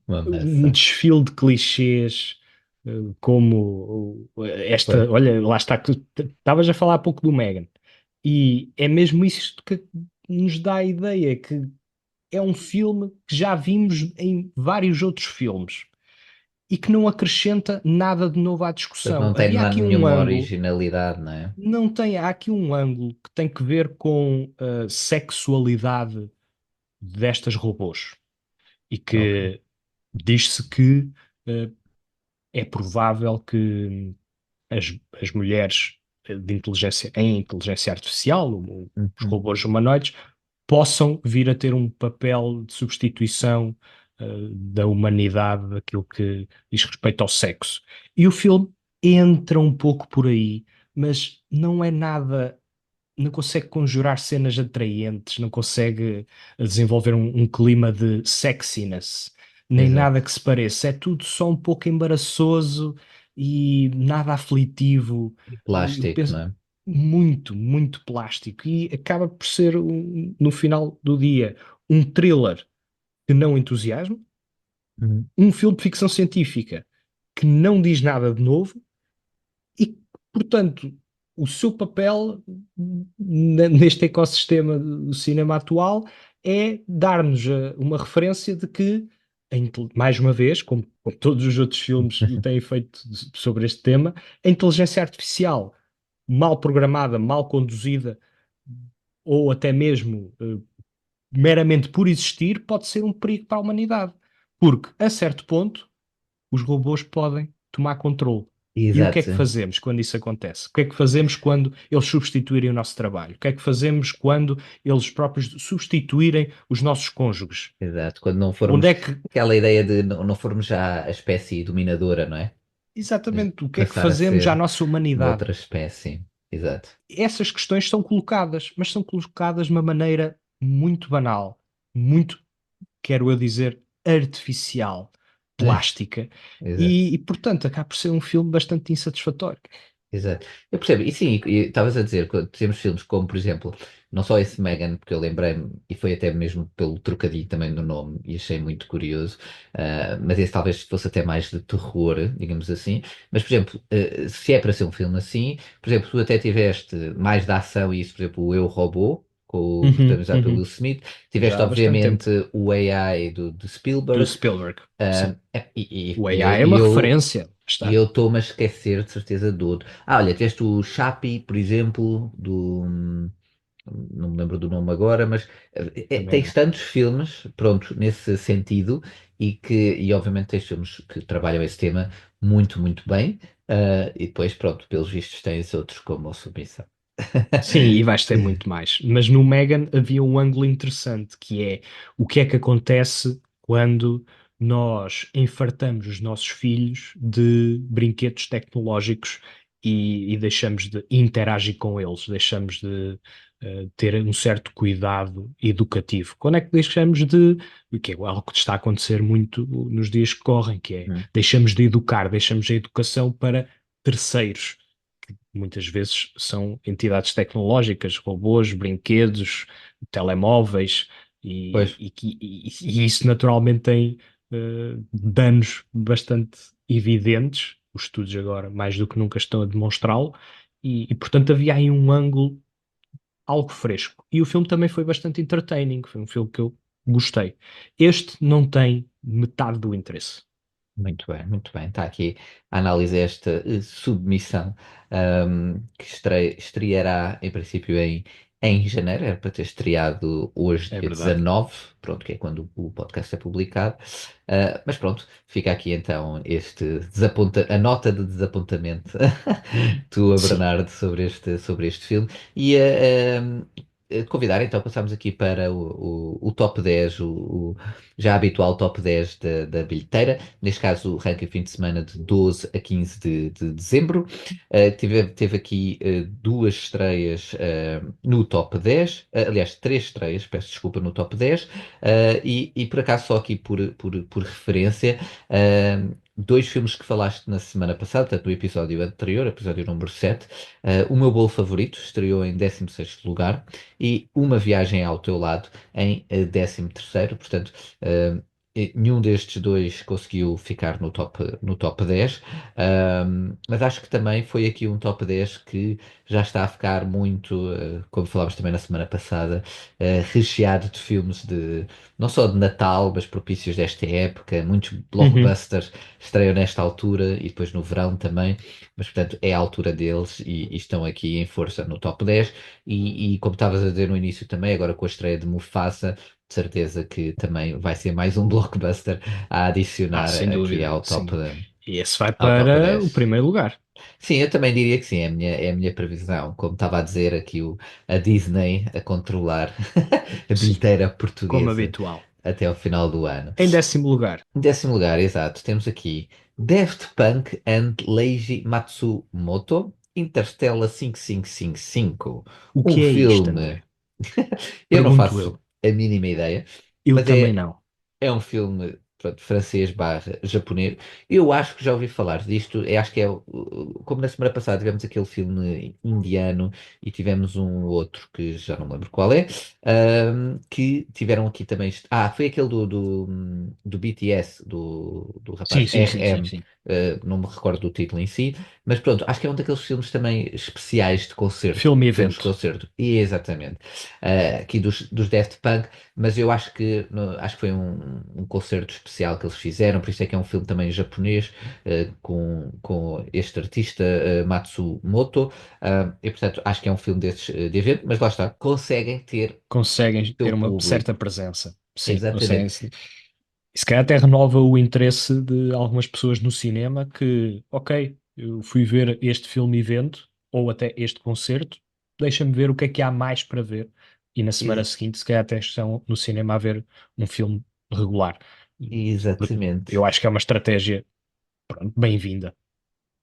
Uma um massa. desfile de clichês, como esta, Pois. olha, lá está, que tu estavas a falar há pouco do Megan, e é mesmo isso que nos dá a ideia que é um filme que já vimos em vários outros filmes e que não acrescenta nada de novo à Portanto, discussão. não tem Havia aqui um nenhuma ângulo, originalidade, não é? não tem, há aqui um ângulo que tem que ver com a sexualidade destas robôs e Ok. que diz-se que eh, é provável que as mulheres de inteligência, em inteligência artificial, os Uhum. robôs humanoides, possam vir a ter um papel de substituição da humanidade, daquilo que diz respeito ao sexo. E o filme entra um pouco por aí, mas não é nada, não consegue conjurar cenas atraentes, não consegue desenvolver um clima de sexiness, nem Exato. nada que se pareça. É tudo só um pouco embaraçoso e nada aflitivo. E Eu plástico, não penso é? muito plástico e acaba por ser, no final do dia, um thriller que não entusiasma, Uhum. um filme de ficção científica que não diz nada de novo e, portanto, o seu papel neste ecossistema do cinema atual é dar-nos uma referência de que, mais uma vez, como todos os outros filmes o têm feito sobre este tema, a inteligência artificial mal programada, mal conduzida, ou até mesmo meramente por existir, pode ser um perigo para a humanidade. Porque, a certo ponto, os robôs podem tomar controle. E o que é que Exato, fazemos quando isso acontece? O que é que fazemos quando eles substituírem o nosso trabalho? O que é que fazemos quando eles próprios substituírem os nossos cônjuges? exato. Quando não Onde formos, é que, aquela ideia de não formos já a espécie dominadora, não é? Mas exatamente, o que é que passar a fazemos à ser nossa uma humanidade? outra espécie. Exato. Essas questões são colocadas, mas são colocadas de uma maneira muito banal, muito, quero eu dizer, artificial, plástica, Exato. e portanto acaba por ser um filme bastante insatisfatório. Exato. Eu percebo. E sim, e estavas a dizer, quando temos filmes como, por exemplo, não só esse Megan, porque eu lembrei-me, e foi até mesmo pelo trocadilho também do nome, e achei muito curioso, mas esse talvez fosse até mais de terror, digamos assim. Mas, por exemplo, se é para ser um filme assim, por exemplo, tu até tiveste mais da ação, e isso, por exemplo, o Eu, Robô, Uhum, protagonizado pelo Will uhum. Smith, tiveste, Já há bastante tempo. obviamente, o AI do Do Spielberg, Spielberg, sim. O e eu, AI é e uma eu referência, e está, eu estou-me a esquecer de certeza do outro. Olha, tiveste o Chappie, por exemplo, não me lembro do nome agora, mas também tens não. tantos filmes, pronto, nesse sentido, e obviamente tens filmes que trabalham esse tema muito bem, e depois, pronto, pelos vistos tens outros como a Submissão. Sim, e vais ter muito mais. Mas no Megan havia um ângulo interessante, que é o que é que acontece quando nós enfartamos os nossos filhos de brinquedos tecnológicos e deixamos de interagir com eles, deixamos de ter um certo cuidado educativo. Quando é que deixamos de, o que é algo que está a acontecer muito nos dias que correm, que é Hum. deixamos de educar, deixamos a educação para terceiros muitas vezes são entidades tecnológicas, robôs, brinquedos, telemóveis, Pois, e isso naturalmente tem danos bastante evidentes. Os estudos agora, mais do que nunca, estão a demonstrá-lo, portanto havia aí um ângulo algo fresco. E o filme também foi bastante entertaining, foi um filme que eu gostei. Este não tem metade do interesse. muito bem, muito bem. Está aqui a análise desta submissão, que estreará em princípio em janeiro, era para ter estreado hoje, É dia verdade. 19, pronto, que é quando o podcast é publicado. Mas pronto, fica aqui então a nota de desapontamento tua, Sim, Bernardo, sobre este filme. E convidar então, passamos aqui para o top 10, o já habitual top 10 da bilheteira, neste caso o ranking fim de semana de 12 a 15 de dezembro. Teve aqui duas estreias no top 10, aliás, três estreias, peço desculpa, no top 10, e por acaso só aqui por referência, dois filmes que falaste na semana passada, portanto no episódio anterior, episódio número 7, O Meu Bolo Favorito estreou em 16º lugar e Uma Viagem ao Teu Lado em 13º, portanto nenhum destes dois conseguiu ficar no top 10, mas acho que também foi aqui um top 10 que já está a ficar muito, como falámos também na semana passada, recheado de filmes não só de Natal, mas propícios desta época. Muitos uhum. blockbusters estreiam nesta altura e depois no verão também, mas portanto é a altura deles e estão aqui em força no top 10. E como estavas a dizer no início também, agora com a estreia de Mufasa, de certeza que também vai ser mais um blockbuster a adicionar Sem aqui dúvida, sim. E esse vai ao top para o 10. primeiro lugar. Sim, eu também diria que sim, é a minha previsão. Como estava a dizer aqui a Disney a controlar a Sim, bilheteira como portuguesa habitual. até ao final do ano. Em décimo lugar, Em décimo lugar, exato, temos aqui Daft Punk and Leiji Matsumoto, Interstellar 5555. o Um que é isto, filme, André? eu não Pergunto faço eu. a mínima ideia, Eu mas também é, não. é um filme, pronto, francês barra japonês. Eu acho que já ouvi falar disto. Eu acho que como na semana passada tivemos aquele filme indiano e tivemos um outro que já não me lembro qual é, que tiveram aqui também. Foi aquele do BTS, do Sim, rapaz sim, sim, sim, RM. sim. Não me recordo do título em si, mas pronto, acho que é um daqueles filmes também especiais de concerto, Filme filmes de evento. concerto, e exatamente, aqui dos Daft Punk, mas eu acho que, acho que foi um concerto especial que eles fizeram, por isso é que é um filme também japonês, com este artista, Matsumoto, e portanto acho que é um filme desses, de evento, mas lá está, conseguem ter o Conseguem ter seu uma certa público, presença. Sim, conseguem. exatamente, E se calhar até renova o interesse de algumas pessoas no cinema que, ok, eu fui ver este filme evento ou até este concerto, deixa-me ver o que é que há mais para ver. E na semana ex- seguinte, se calhar até estão no cinema a ver um filme regular. Porque exatamente. eu acho que é uma estratégia, pronto, bem-vinda.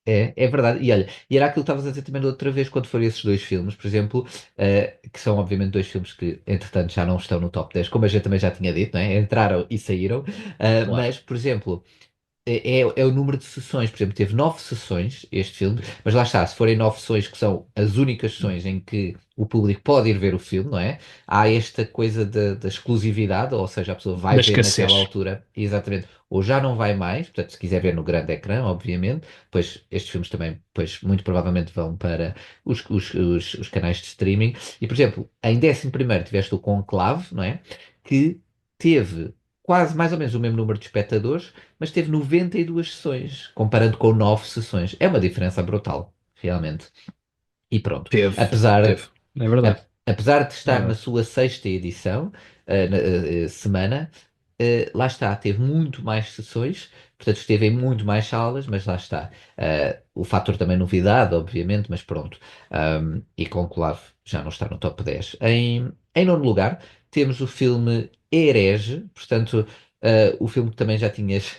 É verdade. E olha, e era aquilo que estavas a dizer também da outra vez, quando foram esses dois filmes, por exemplo, que são obviamente dois filmes que, entretanto, já não estão no top 10, como a gente também já tinha dito, não é? Entraram e saíram. Claro. Mas, por exemplo, é o número de sessões. Por exemplo, teve 9 sessões este filme, mas lá está, se forem 9 sessões que são as únicas sessões em que o público pode ir ver o filme, não é? Há esta coisa da exclusividade, ou seja, a pessoa vai Da ver naquela escassez. altura, exatamente, ou já não vai mais, portanto, se quiser ver no grande ecrã, obviamente, pois estes filmes também, pois muito provavelmente vão para os canais de streaming. E, por exemplo, em 11º tiveste o Conclave, não é? Que teve quase mais ou menos o mesmo número de espectadores, mas teve 92 sessões, comparando com 9 sessões. É uma diferença brutal, realmente. E pronto. Teve, Apesar, teve. É verdade. apesar de É estar na verdade. sua sexta edição, semana, lá está, teve muito mais sessões, portanto esteve em muito mais salas, mas lá está. O fator também novidade, obviamente, mas pronto. E Conclave já não está no top 10. Em nono lugar, temos o filme Herege, portanto, o filme que também já tinhas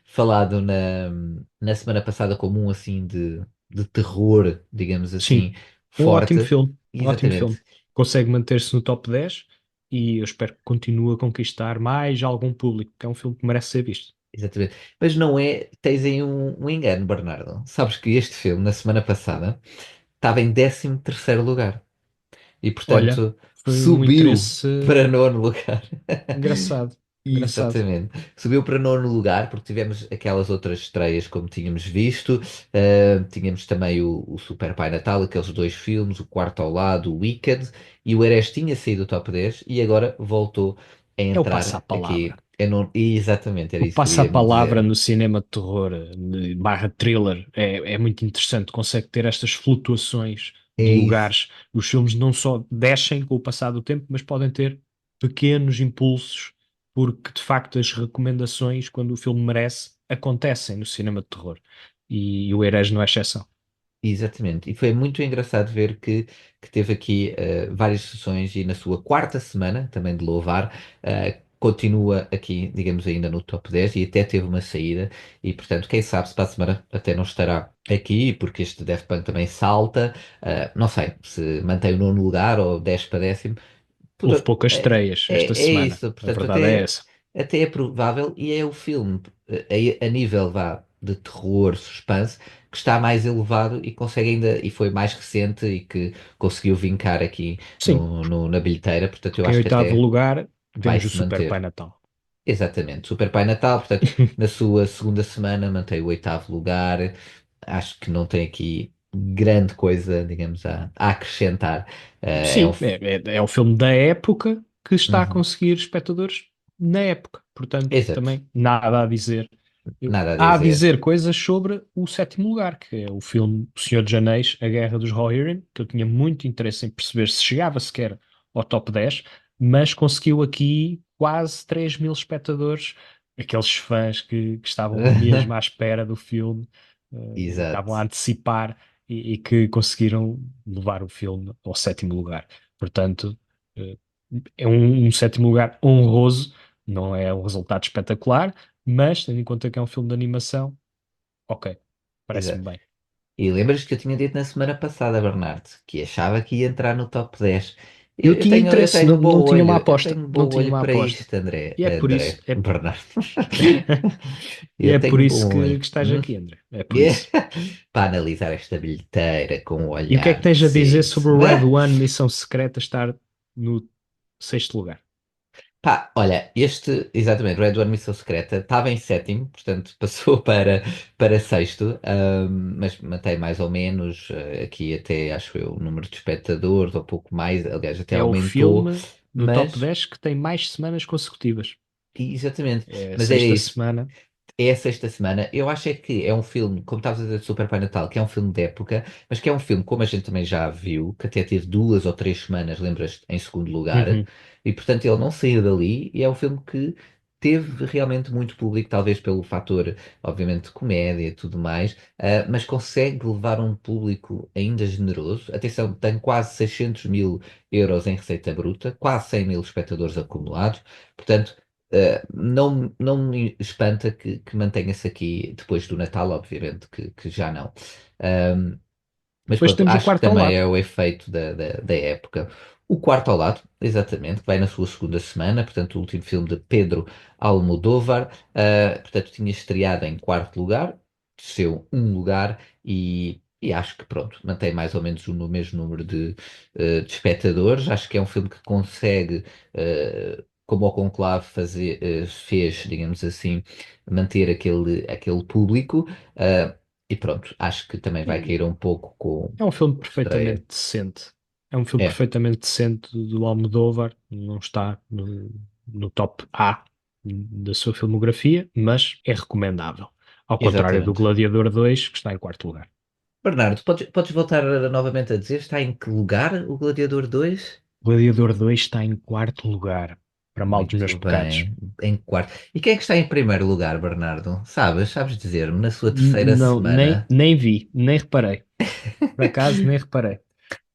falado na semana passada como um assim de terror, digamos Sim, assim, um ótimo forte. filme, um ótimo filme. Exatamente. Consegue manter-se no top 10 e eu espero que continue a conquistar mais algum público, que é um filme que merece ser visto. Exatamente. Mas não é. Tens aí um engano, Bernardo. Sabes que este filme, na semana passada, estava em 13º lugar. E, Olha, portanto, foi um subiu interesse para nono lugar. engraçado, engraçado. Exatamente. Subiu para nono lugar porque tivemos aquelas outras estreias como tínhamos visto. Tínhamos também o Super Pai Natal, aqueles dois filmes, o Quarto ao Lado, o Wicked. E o Eres tinha saído do top 10 e agora voltou a É o entrar passa-a-palavra. aqui. Exatamente, era O isso que eu ia me passa-a-palavra dizer. no cinema de terror, barra thriller, é muito interessante. Consegue ter estas flutuações É de isso. lugares. Os filmes não só descem com o passar do tempo, mas podem ter pequenos impulsos, porque de facto as recomendações, quando o filme merece, acontecem no cinema de terror. E o Herege não é exceção. Exatamente, e foi muito engraçado ver que teve aqui várias sessões e na sua quarta semana, também de louvar, continua aqui, digamos, ainda no top 10 e até teve uma saída. E portanto, quem sabe se para a semana até não estará aqui, porque este Daft Punk também salta. Não sei se mantém o nono lugar ou 10 para décimo. Houve Portanto, poucas estreias esta é semana. isso, A portanto, verdade é essa. até é provável e é o filme a nível vá, de terror, suspense, que está mais elevado e consegue ainda, e foi mais recente e que conseguiu vincar aqui Sim, na bilheteira, portanto, eu porque em acho que oitavo até lugar vai temos o se Super Pai manter. Natal. Exatamente, Super Pai Natal, portanto, na sua segunda semana mantém o oitavo lugar. Acho que não tem aqui grande coisa, digamos, a acrescentar. É um. Sim, é o filme da época que está a Uhum. conseguir espectadores na época. Portanto, Exato, também nada a dizer. nada a Há a dizer. dizer coisas sobre o sétimo lugar, que é o filme O Senhor dos Anéis, A Guerra dos Rohirrim, que eu tinha muito interesse em perceber se chegava sequer ao top 10, mas conseguiu aqui quase 3.000 espectadores, aqueles fãs que estavam mesmo à espera do filme, e estavam Exato, a antecipar e que conseguiram levar o filme ao sétimo lugar. Portanto, eh, é um sétimo lugar honroso, não é um resultado espetacular, mas tendo em conta que é um filme de animação, ok, parece-me exato. bem. E lembras que eu tinha dito na semana passada, Bernardo, que achava que ia entrar no top 10. Eu tinha Eu interesse, tenho não, um bom não tinha uma olho, eu aposta, tenho um não bom tinha olho uma para aposta. isto, André, E é por isso, Bernardo. e Eu é por tenho um isso bom olho. que estás aqui, André. É por Yeah. isso. Para analisar esta bilheteira com um E o que é que olhar tens a dizer preciso. sobre o Red One Missão Secreta estar no sexto lugar? Pá, olha, exatamente, Red One Missão Secreta, estava em sétimo, portanto passou para sexto, mas mantém mais ou menos, aqui até acho eu, o número de espectadores, ou pouco mais, aliás, até É o aumentou, filme do top mas, 10 que tem mais semanas consecutivas. exatamente, É a mas era sexta isso. semana. É a sexta semana. Eu acho é que é um filme, como estavas a dizer, de Super Pai Natal, que é um filme de época, mas que é um filme, como a gente também já viu, que até teve 2 ou 3 semanas, lembras, em segundo lugar, Uhum. e portanto ele não saiu dali, e é um filme que teve realmente muito público, talvez pelo fator, obviamente, de comédia e tudo mais, mas consegue levar um público ainda generoso. Atenção, tem quase 600 mil euros em receita bruta, quase 100 mil espectadores acumulados, portanto. Não me espanta que mantenha-se aqui depois do Natal, obviamente, que já não. Ahm, mas Depois pronto, temos o acho que quarto ao também lado. é o efeito da época. O Quarto ao Lado, exatamente, que vai na sua segunda semana, portanto, o último filme de Pedro Almodóvar, portanto, tinha estreado em quarto lugar, desceu um lugar e acho que, pronto, mantém mais ou menos o mesmo número de espectadores. Acho que é um filme que consegue, como o Conclave fez, digamos assim, manter aquele público. E pronto, acho que também vai cair um pouco com É um filme a estreia. perfeitamente decente. É um filme É, perfeitamente decente do Almodóvar. Não está no top A da sua filmografia, mas é recomendável. Ao contrário do exatamente. Gladiador 2, que está em quarto lugar. Bernardo, podes voltar novamente a dizer, está em que lugar o Gladiador 2? Gladiador 2 está em quarto lugar. para mal dos meus Muito pecados. bem. Em quarto. E quem é que está em primeiro lugar, Bernardo? Sabes dizer-me, na sua terceira Não, nem, semana? nem vi, nem reparei. Por acaso, nem reparei.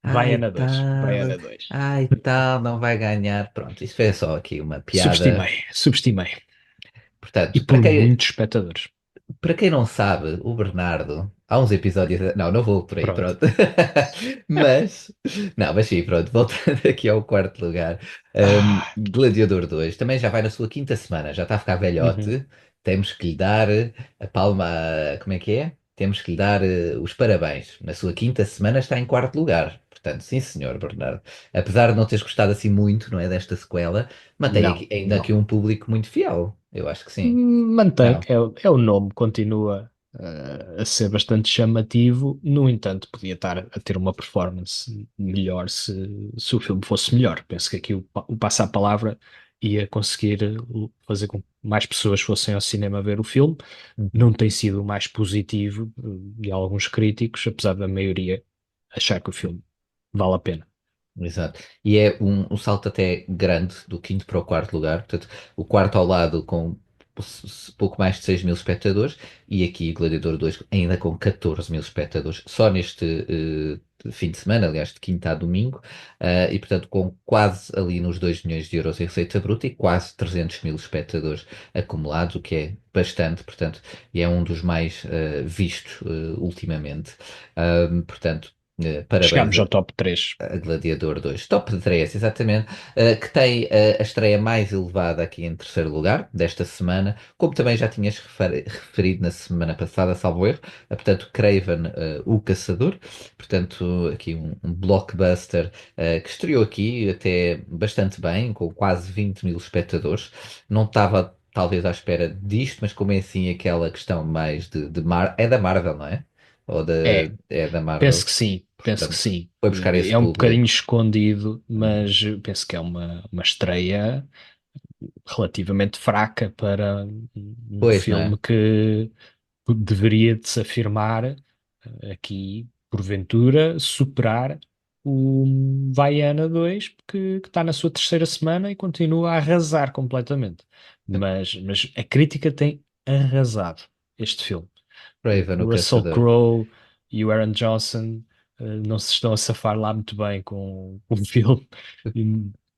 Vai Ai, Ana 2. Vai tal, Ana 2. ai, tal, não vai ganhar. Pronto, isso foi só aqui uma piada. Subestimei, subestimei. E Portanto, por muitos espectadores. para quem não sabe, o Bernardo, há uns episódios. Não vou por aí, Pronto. pronto. Mas, não, mas sim, pronto, voltando aqui ao quarto lugar. Ah, Gladiador 2 também já vai na sua quinta semana, já está a ficar uhum. velhote. Temos que lhe dar a palma, como é que é? Temos que lhe dar os parabéns. Na sua quinta semana está em quarto lugar. Portanto, sim, senhor Bernardo. Apesar de não teres gostado assim muito, não é, desta sequela, mantém Não, aqui, ainda não. aqui um público muito fiel. Eu acho que sim. Mantém, Não. é o nome, continua a ser bastante chamativo. No entanto, podia estar a ter uma performance melhor se o filme fosse melhor. Penso que aqui o Passa-a-Palavra ia conseguir fazer com que mais pessoas fossem ao cinema ver o filme. Uhum. Não tem sido o mais positivo de alguns críticos, apesar da maioria achar que o filme vale a pena. Exato. E é um salto até grande do quinto para o quarto lugar. Portanto, o quarto ao lado com pouco mais de 6 mil espectadores e aqui Gladiador 2 ainda com 14 mil espectadores só neste fim de semana, aliás, de quinta a domingo. E portanto com quase ali nos 2 milhões de euros em receita bruta e quase 300 mil espectadores acumulados, o que é bastante, portanto, e é um dos mais vistos ultimamente. Portanto, parabéns Chegámos ao top 3. a Gladiador 2, top 3, exatamente, que tem a estreia mais elevada aqui em terceiro lugar desta semana, como também já tinhas referido na semana passada, salvo erro, portanto, Craven, o Caçador, portanto, aqui um blockbuster que estreou aqui até bastante bem, com quase 20 mil espectadores, não estava talvez à espera disto, mas como é assim aquela questão mais é da Marvel, não é? É, É da penso Marvel, que sim, penso que portanto, sim. foi buscar esse É um bocadinho público. escondido, Uhum. mas penso que é uma estreia relativamente fraca para um Pois, não filme é? que deveria de se afirmar aqui, porventura, superar o Vaiana 2, que está na sua terceira semana e continua a arrasar completamente. Mas a crítica tem arrasado este filme. Craven, o O Russell Caçador. Crowe e o Aaron Johnson não se estão a safar lá muito bem com o filme.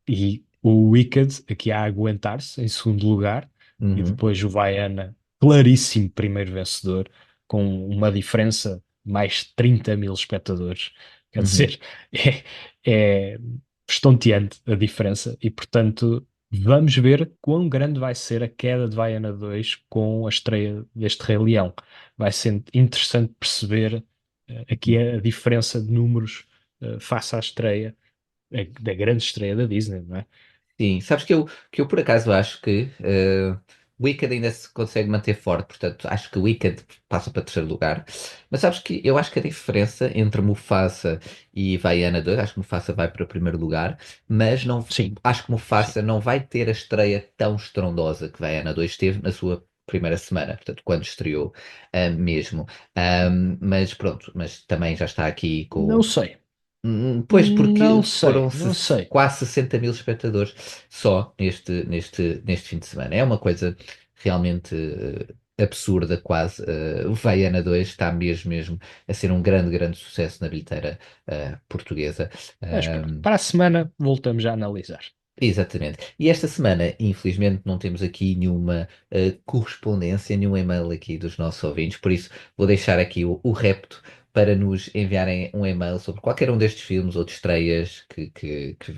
E o Wicked aqui a aguentar-se em segundo lugar, e Uhum, depois o Vaiana, claríssimo primeiro vencedor, com uma diferença de mais 30 mil espectadores. Quer uhum. dizer, é estonteante a diferença, e portanto. Vamos ver quão grande vai ser a queda de Vaiana 2 com a estreia deste Rei Leão. Vai ser interessante perceber aqui a diferença de números face à estreia, da grande estreia da Disney, não é? Sim, sabes que eu por acaso acho que Wicked ainda se consegue manter forte, portanto acho que Wicked passa para terceiro lugar. Mas sabes que eu acho que a diferença entre Mufasa e Vaiana 2, acho que Mufasa vai para o primeiro lugar, mas não, Sim, acho que sim. Mufasa não vai ter a estreia tão estrondosa que Vaiana 2 teve na sua primeira semana, portanto quando estreou mesmo. Mas pronto, mas também já está aqui Não com. sei, Pois, porque não foram sei, não sei. quase 60 mil espectadores só neste fim de semana. É uma coisa realmente absurda, quase. O Vaiana 2 está mesmo a ser um grande sucesso na bilheteira portuguesa. Mas pronto, Ahm, para a semana voltamos a analisar. Exatamente. E esta semana, infelizmente, não temos aqui nenhuma correspondência, nenhum e-mail aqui dos nossos ouvintes, por isso vou deixar aqui o repto para nos enviarem um e-mail sobre qualquer um destes filmes ou de estreias que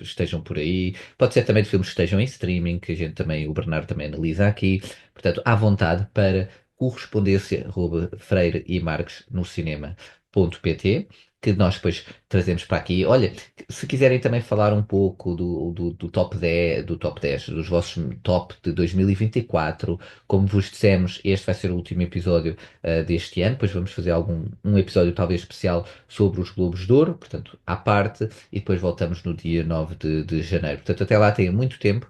estejam por aí. Pode ser também de filmes que estejam em streaming, que a gente também, o Bernardo também analisa aqui. Portanto, à vontade para correspondência@freiremarques no cinema.pt, que nós depois trazemos para aqui. Olha, se quiserem também falar um pouco do top 10, dos vossos top de 2024, como vos dissemos, este vai ser o último episódio deste ano, depois vamos fazer um episódio talvez especial sobre os Globos de Ouro, portanto, à parte, e depois voltamos no dia 9 de janeiro. Portanto, até lá têm muito tempo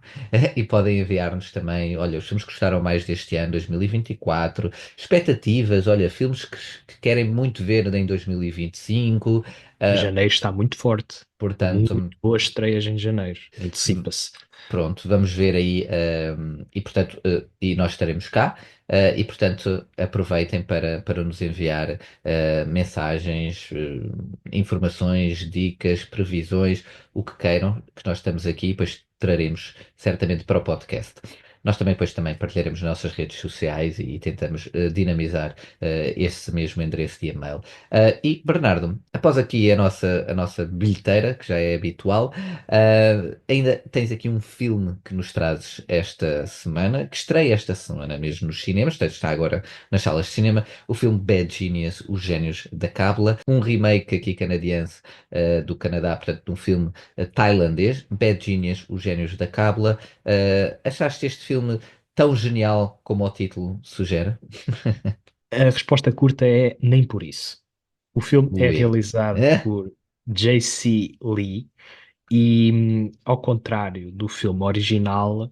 e podem enviar-nos também, olha, os filmes que gostaram mais deste ano, 2024, expectativas, olha, filmes que querem muito ver em 2025, 25. Janeiro está muito forte. Portanto, Muito boas estreias em janeiro. Antecipa-se. pronto, vamos ver aí, e portanto, e nós estaremos cá, e portanto, aproveitem para nos enviar mensagens, informações, dicas, previsões, o que queiram, que nós estamos aqui, e depois traremos certamente para o podcast. Nós também, depois, também partilharemos nas nossas redes sociais e tentamos dinamizar esse mesmo endereço de e-mail. E, Bernardo, após aqui a nossa bilheteira, que já é habitual, ainda tens aqui um filme que nos trazes esta semana, que estreia esta semana mesmo nos cinemas, portanto, está agora nas salas de cinema, o filme Bad Genius, Os Génios da Cábula, um remake aqui canadiense do Canadá, portanto, de um filme tailandês, Bad Genius, Os Génios da Cábula. Achaste este filme tão genial como o título sugere? A resposta curta é nem por isso. O filme é Ui. realizado por J.C. Lee e, ao contrário do filme original,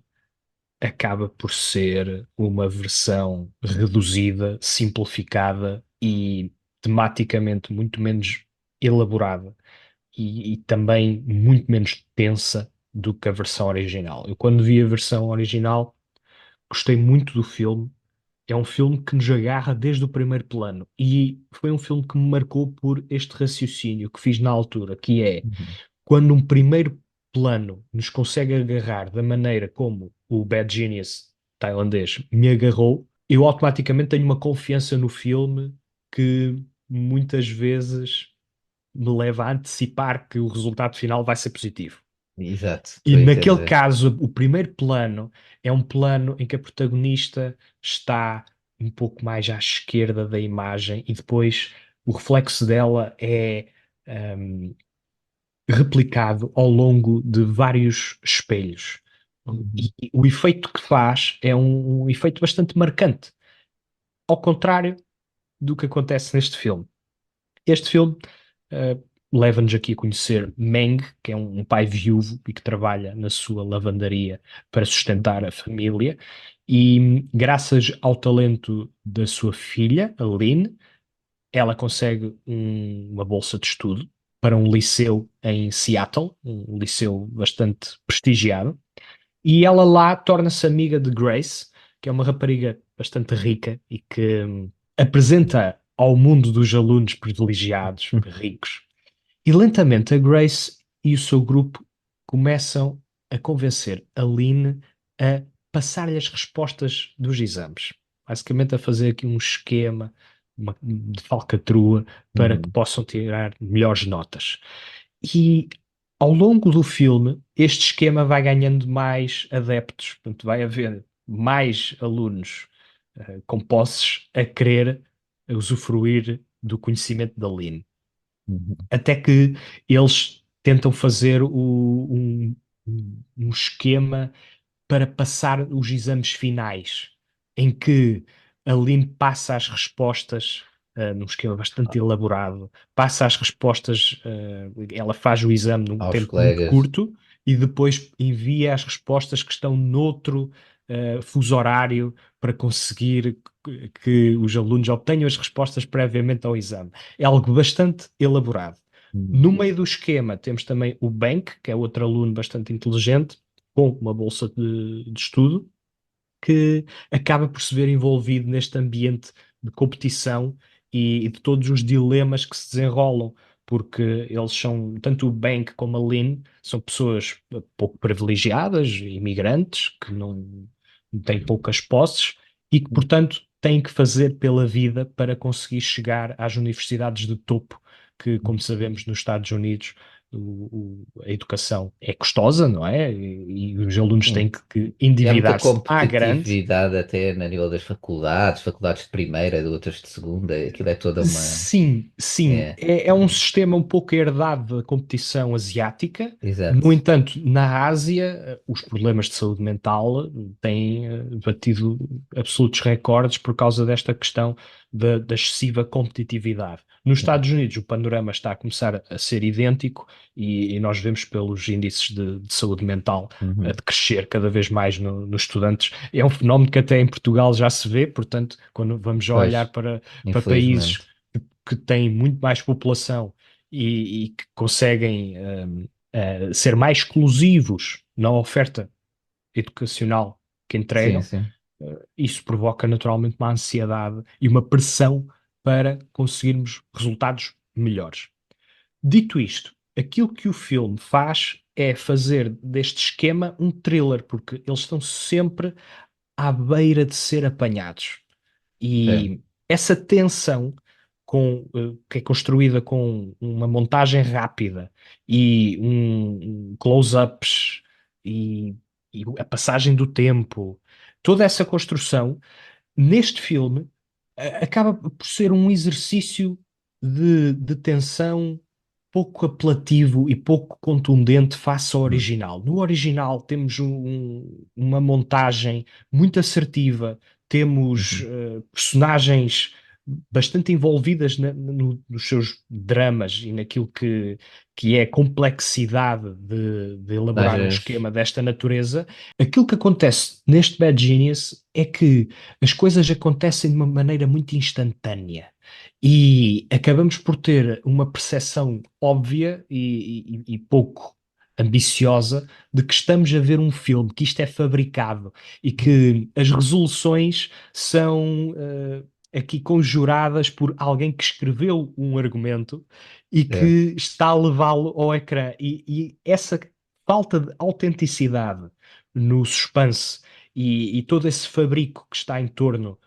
acaba por ser uma versão reduzida, simplificada e tematicamente muito menos elaborada e também muito menos tensa do que a versão original. Eu, quando vi a versão original, gostei muito do filme. É um filme que nos agarra desde o primeiro plano e foi um filme que me marcou por este raciocínio que fiz na altura, que é Uhum. quando um primeiro plano nos consegue agarrar da maneira como o Bad Genius tailandês me agarrou, eu automaticamente tenho uma confiança no filme que muitas vezes me leva a antecipar que o resultado final vai ser positivo. Exato, E estou a naquele entender. caso, o primeiro plano é um plano em que a protagonista está um pouco mais à esquerda da imagem e depois o reflexo dela é hum, replicado ao longo de vários espelhos. Uhum. E o efeito que faz é um efeito bastante marcante, ao contrário do que acontece neste filme. Este filme leva-nos aqui a conhecer Meng, que é um pai viúvo e que trabalha na sua lavandaria para sustentar a família. E graças ao talento da sua filha, a Lynn, ela consegue uma bolsa de estudo para um liceu em Seattle, um liceu bastante prestigiado. E ela lá torna-se amiga de Grace, que é uma rapariga bastante rica e que apresenta ao mundo dos alunos privilegiados, ricos. E lentamente a Grace e o seu grupo começam a convencer a Lynn a passar-lhe as respostas dos exames. Basicamente a fazer aqui um esquema de falcatrua para que Uhum. possam tirar melhores notas. E ao longo do filme, este esquema vai ganhando mais adeptos, portanto, vai haver mais alunos com posses a querer usufruir do conhecimento da Lynn. Uhum. Até que eles tentam fazer um esquema para passar os exames finais, em que a Lynn passa as respostas num esquema bastante elaborado, passa as respostas, ela faz o exame num Aos tempo muito colegas. curto e depois envia as respostas que estão noutro fuso horário para conseguir que os alunos obtenham as respostas previamente ao exame. É algo bastante elaborado. Uhum. No meio do esquema temos também o Bank, que é outro aluno bastante inteligente, com uma bolsa de estudo, que acaba por se ver envolvido neste ambiente de competição e de todos os dilemas que se desenrolam, porque eles são, tanto o Bank como a Lynn, são pessoas pouco privilegiadas, imigrantes, que não têm poucas posses e que, portanto, têm que fazer pela vida para conseguir chegar às universidades de topo, que, como sabemos, nos Estados Unidos a educação é custosa, não é? E os alunos têm Sim. que E há muita endividar-se à grande. competitividade até na nível das faculdades, faculdades de primeira, de outras de segunda, aquilo é toda uma. Sim, sim, É, é um sistema um pouco herdado da competição asiática. No exato. entanto, na Ásia, os problemas de saúde mental têm batido absolutos recordes por causa desta questão da excessiva competitividade. Nos Estados Unidos, o panorama está a começar a ser idêntico e nós vemos pelos índices de saúde mental a Uhum. crescer cada vez mais nos estudantes. É um fenómeno que até em Portugal já se vê, portanto, quando vamos já Pois, olhar para países infelizmente. que têm muito mais população e que conseguem ser mais exclusivos na oferta educacional que Sim, entregam, sim. isso provoca naturalmente uma ansiedade e uma pressão para conseguirmos resultados melhores. Dito isto, aquilo que o filme faz é fazer deste esquema um thriller, porque eles estão sempre à beira de ser apanhados. Sim. E essa tensão que é construída com uma montagem rápida e um close-ups e, e a passagem do tempo, toda essa construção neste filme acaba por ser um exercício de tensão pouco apelativo e pouco contundente face ao Uhum. original. No original temos uma montagem muito assertiva, temos Uhum. personagens bastante envolvidas nos seus dramas e naquilo que é a complexidade de elaborar um Personagens. esquema desta natureza. Aquilo que acontece neste Bad Genius é que as coisas acontecem de uma maneira muito instantânea e acabamos por ter uma percepção óbvia e pouco ambiciosa de que estamos a ver um filme, que isto é fabricado e que as resoluções são aqui conjuradas por alguém que escreveu um argumento e É, que está a levá-lo ao ecrã. E essa falta de autenticidade no suspense e todo esse fabrico que está em torno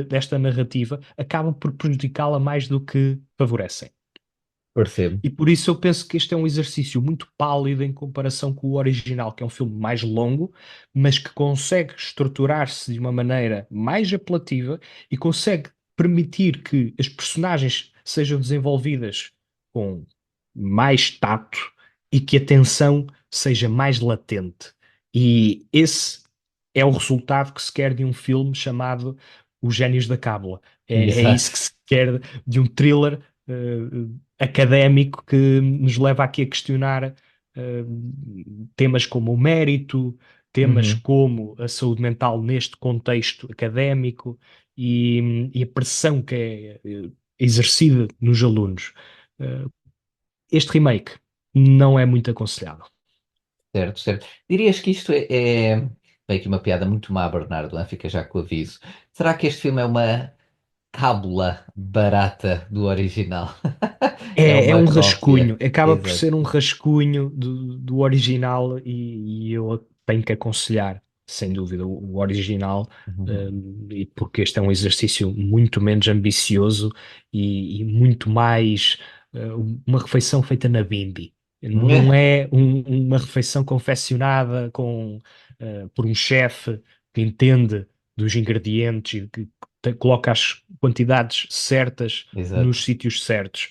desta narrativa acabam por prejudicá-la mais do que favorecem. percebo. E por isso eu penso que este é um exercício muito pálido em comparação com o original, que é um filme mais longo, mas que consegue estruturar-se de uma maneira mais apelativa e consegue permitir que as personagens sejam desenvolvidas com mais tato e que a tensão seja mais latente. E esse é o resultado que se quer de um filme chamado Os Génios da Cábula. É isso que Exato. se quer de um thriller académico que nos leva aqui a questionar temas como o mérito, temas Uhum. como a saúde mental neste contexto académico e a pressão que é exercida nos alunos. Uh, este remake não é muito aconselhável. Certo, certo. Dirias que isto é bem aqui uma piada muito má, Bernardo, hein? Fica já com o aviso. Será que este filme é uma cábula barata do original? É É uma um rascunho, cópia. acaba por Exato. ser um rascunho do original e eu tenho que aconselhar, sem dúvida, o original, Uhum. e porque este é um exercício muito menos ambicioso e muito mais uma refeição feita na Bimbi. Não é uma refeição confeccionada por um chefe que entende dos ingredientes e que coloca as quantidades certas Exato. nos sítios certos.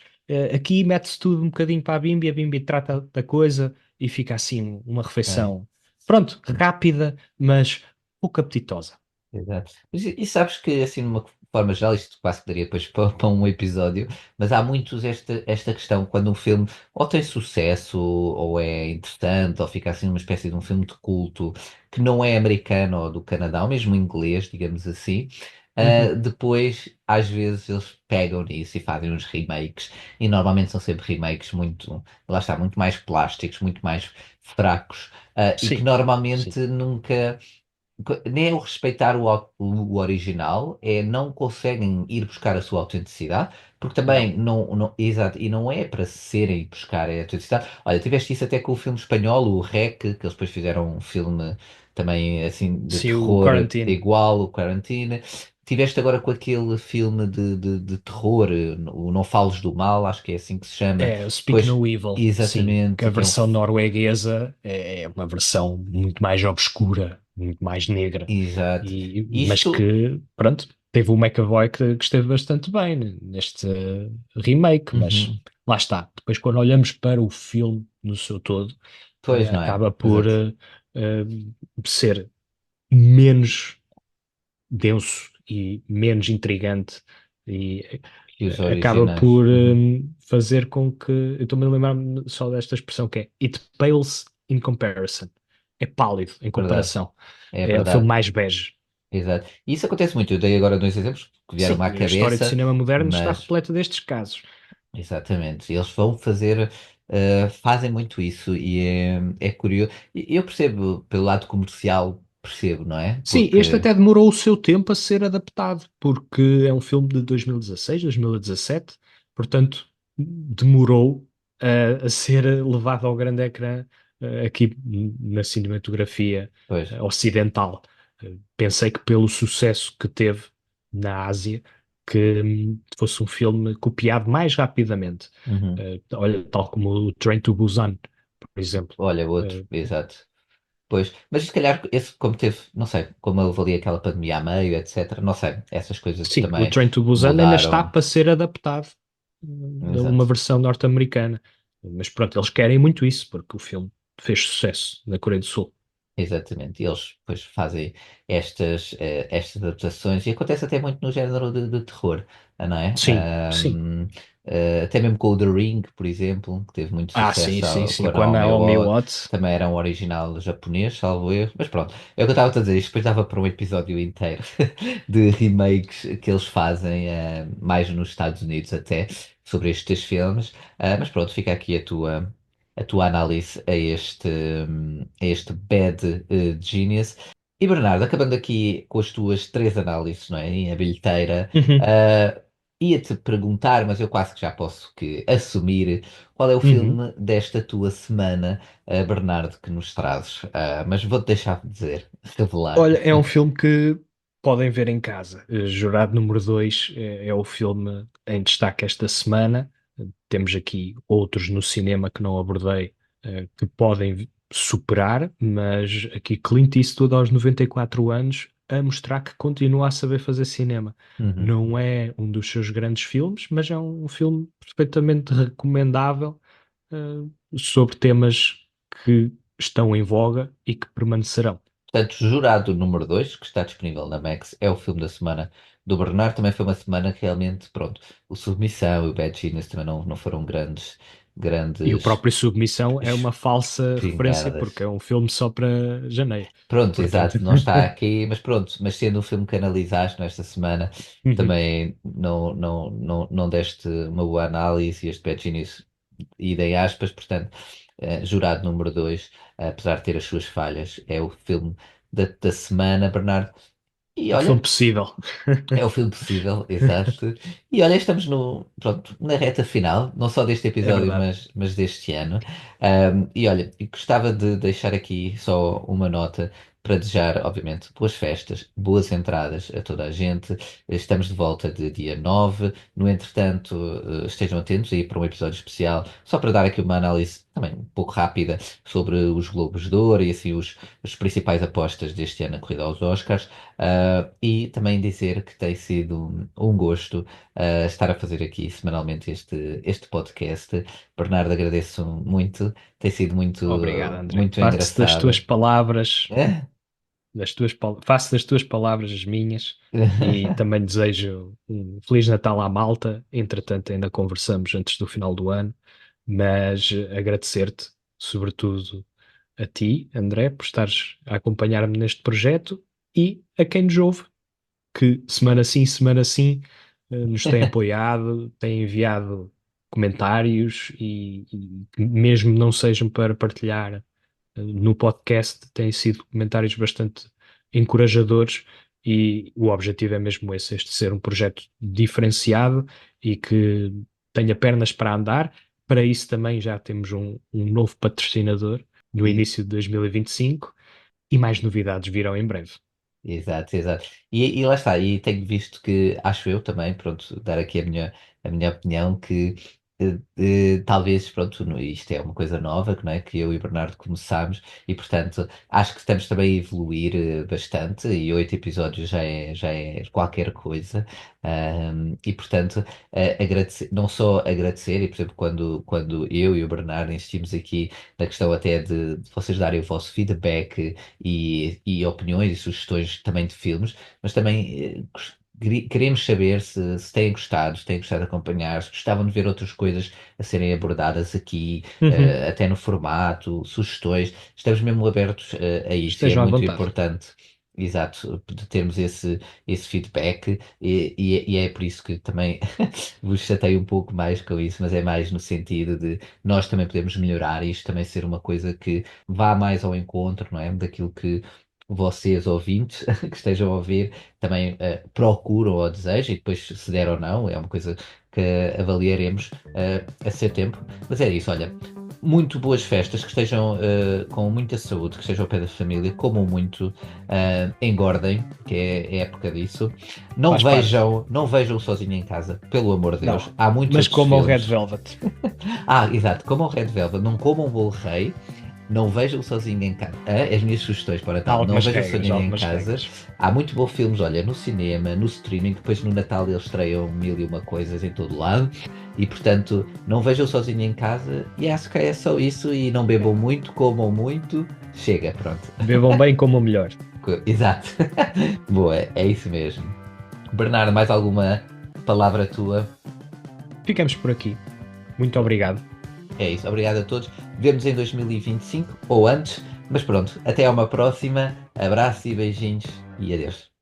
Aqui mete-se tudo um bocadinho para a Bimbi trata da coisa e fica assim uma É. refeição, pronto, rápida, mas pouco apetitosa. Exato. E sabes que, assim, de uma forma geral, isto quase que daria depois para um episódio, mas há muitos esta questão, quando um filme ou tem sucesso, ou é interessante, ou fica assim uma espécie de um filme de culto, que não é americano ou do Canadá, ou mesmo inglês, digamos assim, Uhum. depois, às vezes, eles pegam nisso e fazem uns remakes, e normalmente são sempre remakes muito, lá está, muito mais plásticos, muito mais fracos, e que Sim, sim. normalmente nunca nem é o respeitar o original, é não conseguem ir buscar a sua autenticidade, porque Não. também exato, e não é para serem buscar a autenticidade. Olha, tiveste isso até com o filme espanhol, o REC, que eles depois fizeram um filme também assim de Sim, o terror Quarantine. igual, o Quarantine. Tiveste agora com aquele filme de terror, o Não Fales do Mal, acho que é assim que se chama. É, o Speak Pois, No Evil, sim, que exatamente, a que é um. versão norueguesa é uma versão muito mais obscura, muito mais negra, Exato. mas Isto, que, pronto, teve o McAvoy que esteve bastante bem neste remake, mas uhum, lá está. Depois, quando olhamos para o filme no seu todo, pois não é? acaba por Exato. eh, ser menos denso e menos intrigante e Que os acaba originais. por Uhum. fazer com que eu estou-me a lembrar só desta expressão que é it pales in comparison. É pálido em Verdade. comparação. É É um filme verdade. mais bege. Exato. E isso acontece muito. Eu dei agora dois exemplos que vieram-me Sim, à e a história do cabeça, cinema moderno está mas repleta destes casos. Exatamente. Eles vão fazer, fazem muito isso e é curioso. E eu percebo, pelo lado comercial, percebo, não é? Sim, este Porque, até demorou o seu tempo a ser adaptado, porque é um filme de 2016, 2017, portanto, demorou a ser levado ao grande ecrã aqui na cinematografia pois, ocidental. Pensei que pelo sucesso que teve na Ásia, que fosse um filme copiado mais rapidamente. uhum. Olha, tal como o Train to Busan, por exemplo. Olha, outro, Uh, exato. Pois, mas se calhar esse, como teve, não sei, como eu ali aquela pandemia a meio, etc., não sei, essas coisas Sim, o também Train to Busan ainda está mudaram. para ser adaptado a uma Exato. versão norte-americana. Mas pronto, eles querem muito isso, porque o filme fez sucesso na Coreia do Sul. Exatamente, e eles depois fazem estas adaptações e acontece até muito no género de terror, não é? Sim, sim. Até mesmo com o The Ring, por exemplo, que teve muito Ah, sim, sucesso sim, com sim. a Com a Naomi Naomi Watts, Watts. também era um original japonês, salvo erro, mas pronto, é o que eu estava a dizer, isto depois dava para um episódio inteiro de remakes que eles fazem, mais nos Estados Unidos até, sobre estes filmes. Mas pronto, fica aqui a tua análise a este Bad Genius. E Bernardo, acabando aqui com as tuas três análises, não é? Em a bilheteira, Uhum, ah, ia-te perguntar, mas eu quase que já posso que assumir qual é o uhum. filme desta tua semana, Bernardo, que nos trazes. Mas vou-te deixar dizer, revelar. Olha, é um filme que podem ver em casa. Jurado número 2 é o filme em destaque esta semana. Temos aqui outros no cinema que não abordei, que podem superar, mas aqui Clint Eastwood aos 94 anos a mostrar que continua a saber fazer cinema. Uhum. Não é um dos seus grandes filmes, mas é um filme perfeitamente recomendável, sobre temas que estão em voga e que permanecerão. Portanto, Jurado número 2 que está disponível na Max, é o filme da semana do Bernardo. Também foi uma semana que realmente, pronto, o Submissão e o Bad Genius também não foram grandes, E o grandes próprio Submissão é uma falsa referência, espingardas. porque é um filme só para janeiro. Pronto, Portanto, exato, não está aqui, mas pronto, mas sendo um filme que analisaste nesta semana, uhum. também não deste uma boa análise e este Bad Genius, idem aspas, portanto, Jurado número 2 apesar de ter as suas falhas, é o filme da semana, Bernardo. E É o filme olha, possível. é o filme possível, exato. E olha, estamos pronto, na reta final, não só deste É episódio, verdade. mas deste ano. E olha, e gostava de deixar aqui só uma nota para desejar, obviamente, boas festas, boas entradas a toda a gente. Estamos de volta de dia 9. No entretanto, estejam atentos aí para um episódio especial, só para dar aqui uma análise também um pouco rápida sobre os Globos de Ouro e assim os principais apostas deste ano na corrida aos Oscars. E também dizer que tem sido um gosto estar a fazer aqui semanalmente este podcast. Bernardo, agradeço muito, tem sido Obrigado, muito, André. muito engraçado. Faço das tuas palavras as minhas e também desejo um Feliz Natal à malta. Entretanto, ainda conversamos antes do final do ano, mas agradecer-te, sobretudo a ti, André, por estares a acompanhar-me neste projeto e a quem nos ouve, que semana sim, nos tem apoiado, tem enviado comentários e que mesmo não sejam para partilhar no podcast, têm sido comentários bastante encorajadores e o objetivo é mesmo esse, este ser um projeto diferenciado e que tenha pernas para andar. Para isso também já temos um novo patrocinador no E, início de 2025 e mais novidades virão em breve. Exato, exato. E lá está, e tenho visto que, acho eu também, pronto, dar aqui a minha opinião, que talvez, pronto, isto é uma coisa nova, que, não é, que eu e o Bernardo começámos, e portanto acho que estamos também a evoluir bastante, e 8 episódios já é qualquer coisa. E portanto, agradecer, não só agradecer, e por exemplo, quando eu e o Bernardo insistimos aqui na questão até de vocês darem o vosso feedback e opiniões e sugestões também de filmes, mas também queremos saber se têm gostado de acompanhar, se gostavam de ver outras coisas a serem abordadas aqui, Uhum. até no formato, sugestões. Estamos mesmo abertos a isso e é Estejam à muito vontade. importante. Exato, de termos esse feedback e é por isso que também vos chatei um pouco mais com isso, mas é mais no sentido de nós também podemos melhorar e isto também ser uma coisa que vá mais ao encontro, não é? Daquilo que vocês, ouvintes, que estejam a ouvir, também procuram ou desejam e depois se der ou não, é uma coisa que avaliaremos a ser tempo. Mas é isso, olha, muito boas festas, que estejam com muita saúde, que estejam ao pé da família, comam muito, engordem, que é época disso. Não Faz parte. vejam, não vejam Sozinho em Casa, pelo amor de Deus. Não, Há muitos mas outros como o Red filmes. Velvet. Exato, comam Red Velvet, não comam Bolo Rei, não vejam Sozinho em Casa. As minhas sugestões para Natal, não Algumas vejam regras, Sozinho em algumas Casa. regras. Há muito bons filmes, olha, no cinema, no streaming, depois no Natal eles estreiam mil e uma coisas em todo lado. E portanto, não vejam Sozinho em Casa e acho que é só isso. E não bebam muito, comam muito, chega, pronto. Bebam bem, comam melhor. Exato. Boa, é isso mesmo. Bernardo, mais alguma palavra tua? Ficamos por aqui. Muito obrigado. É isso, obrigado a todos. Vemos em 2025 ou antes, mas pronto, até a uma próxima. Abraço e beijinhos e adeus.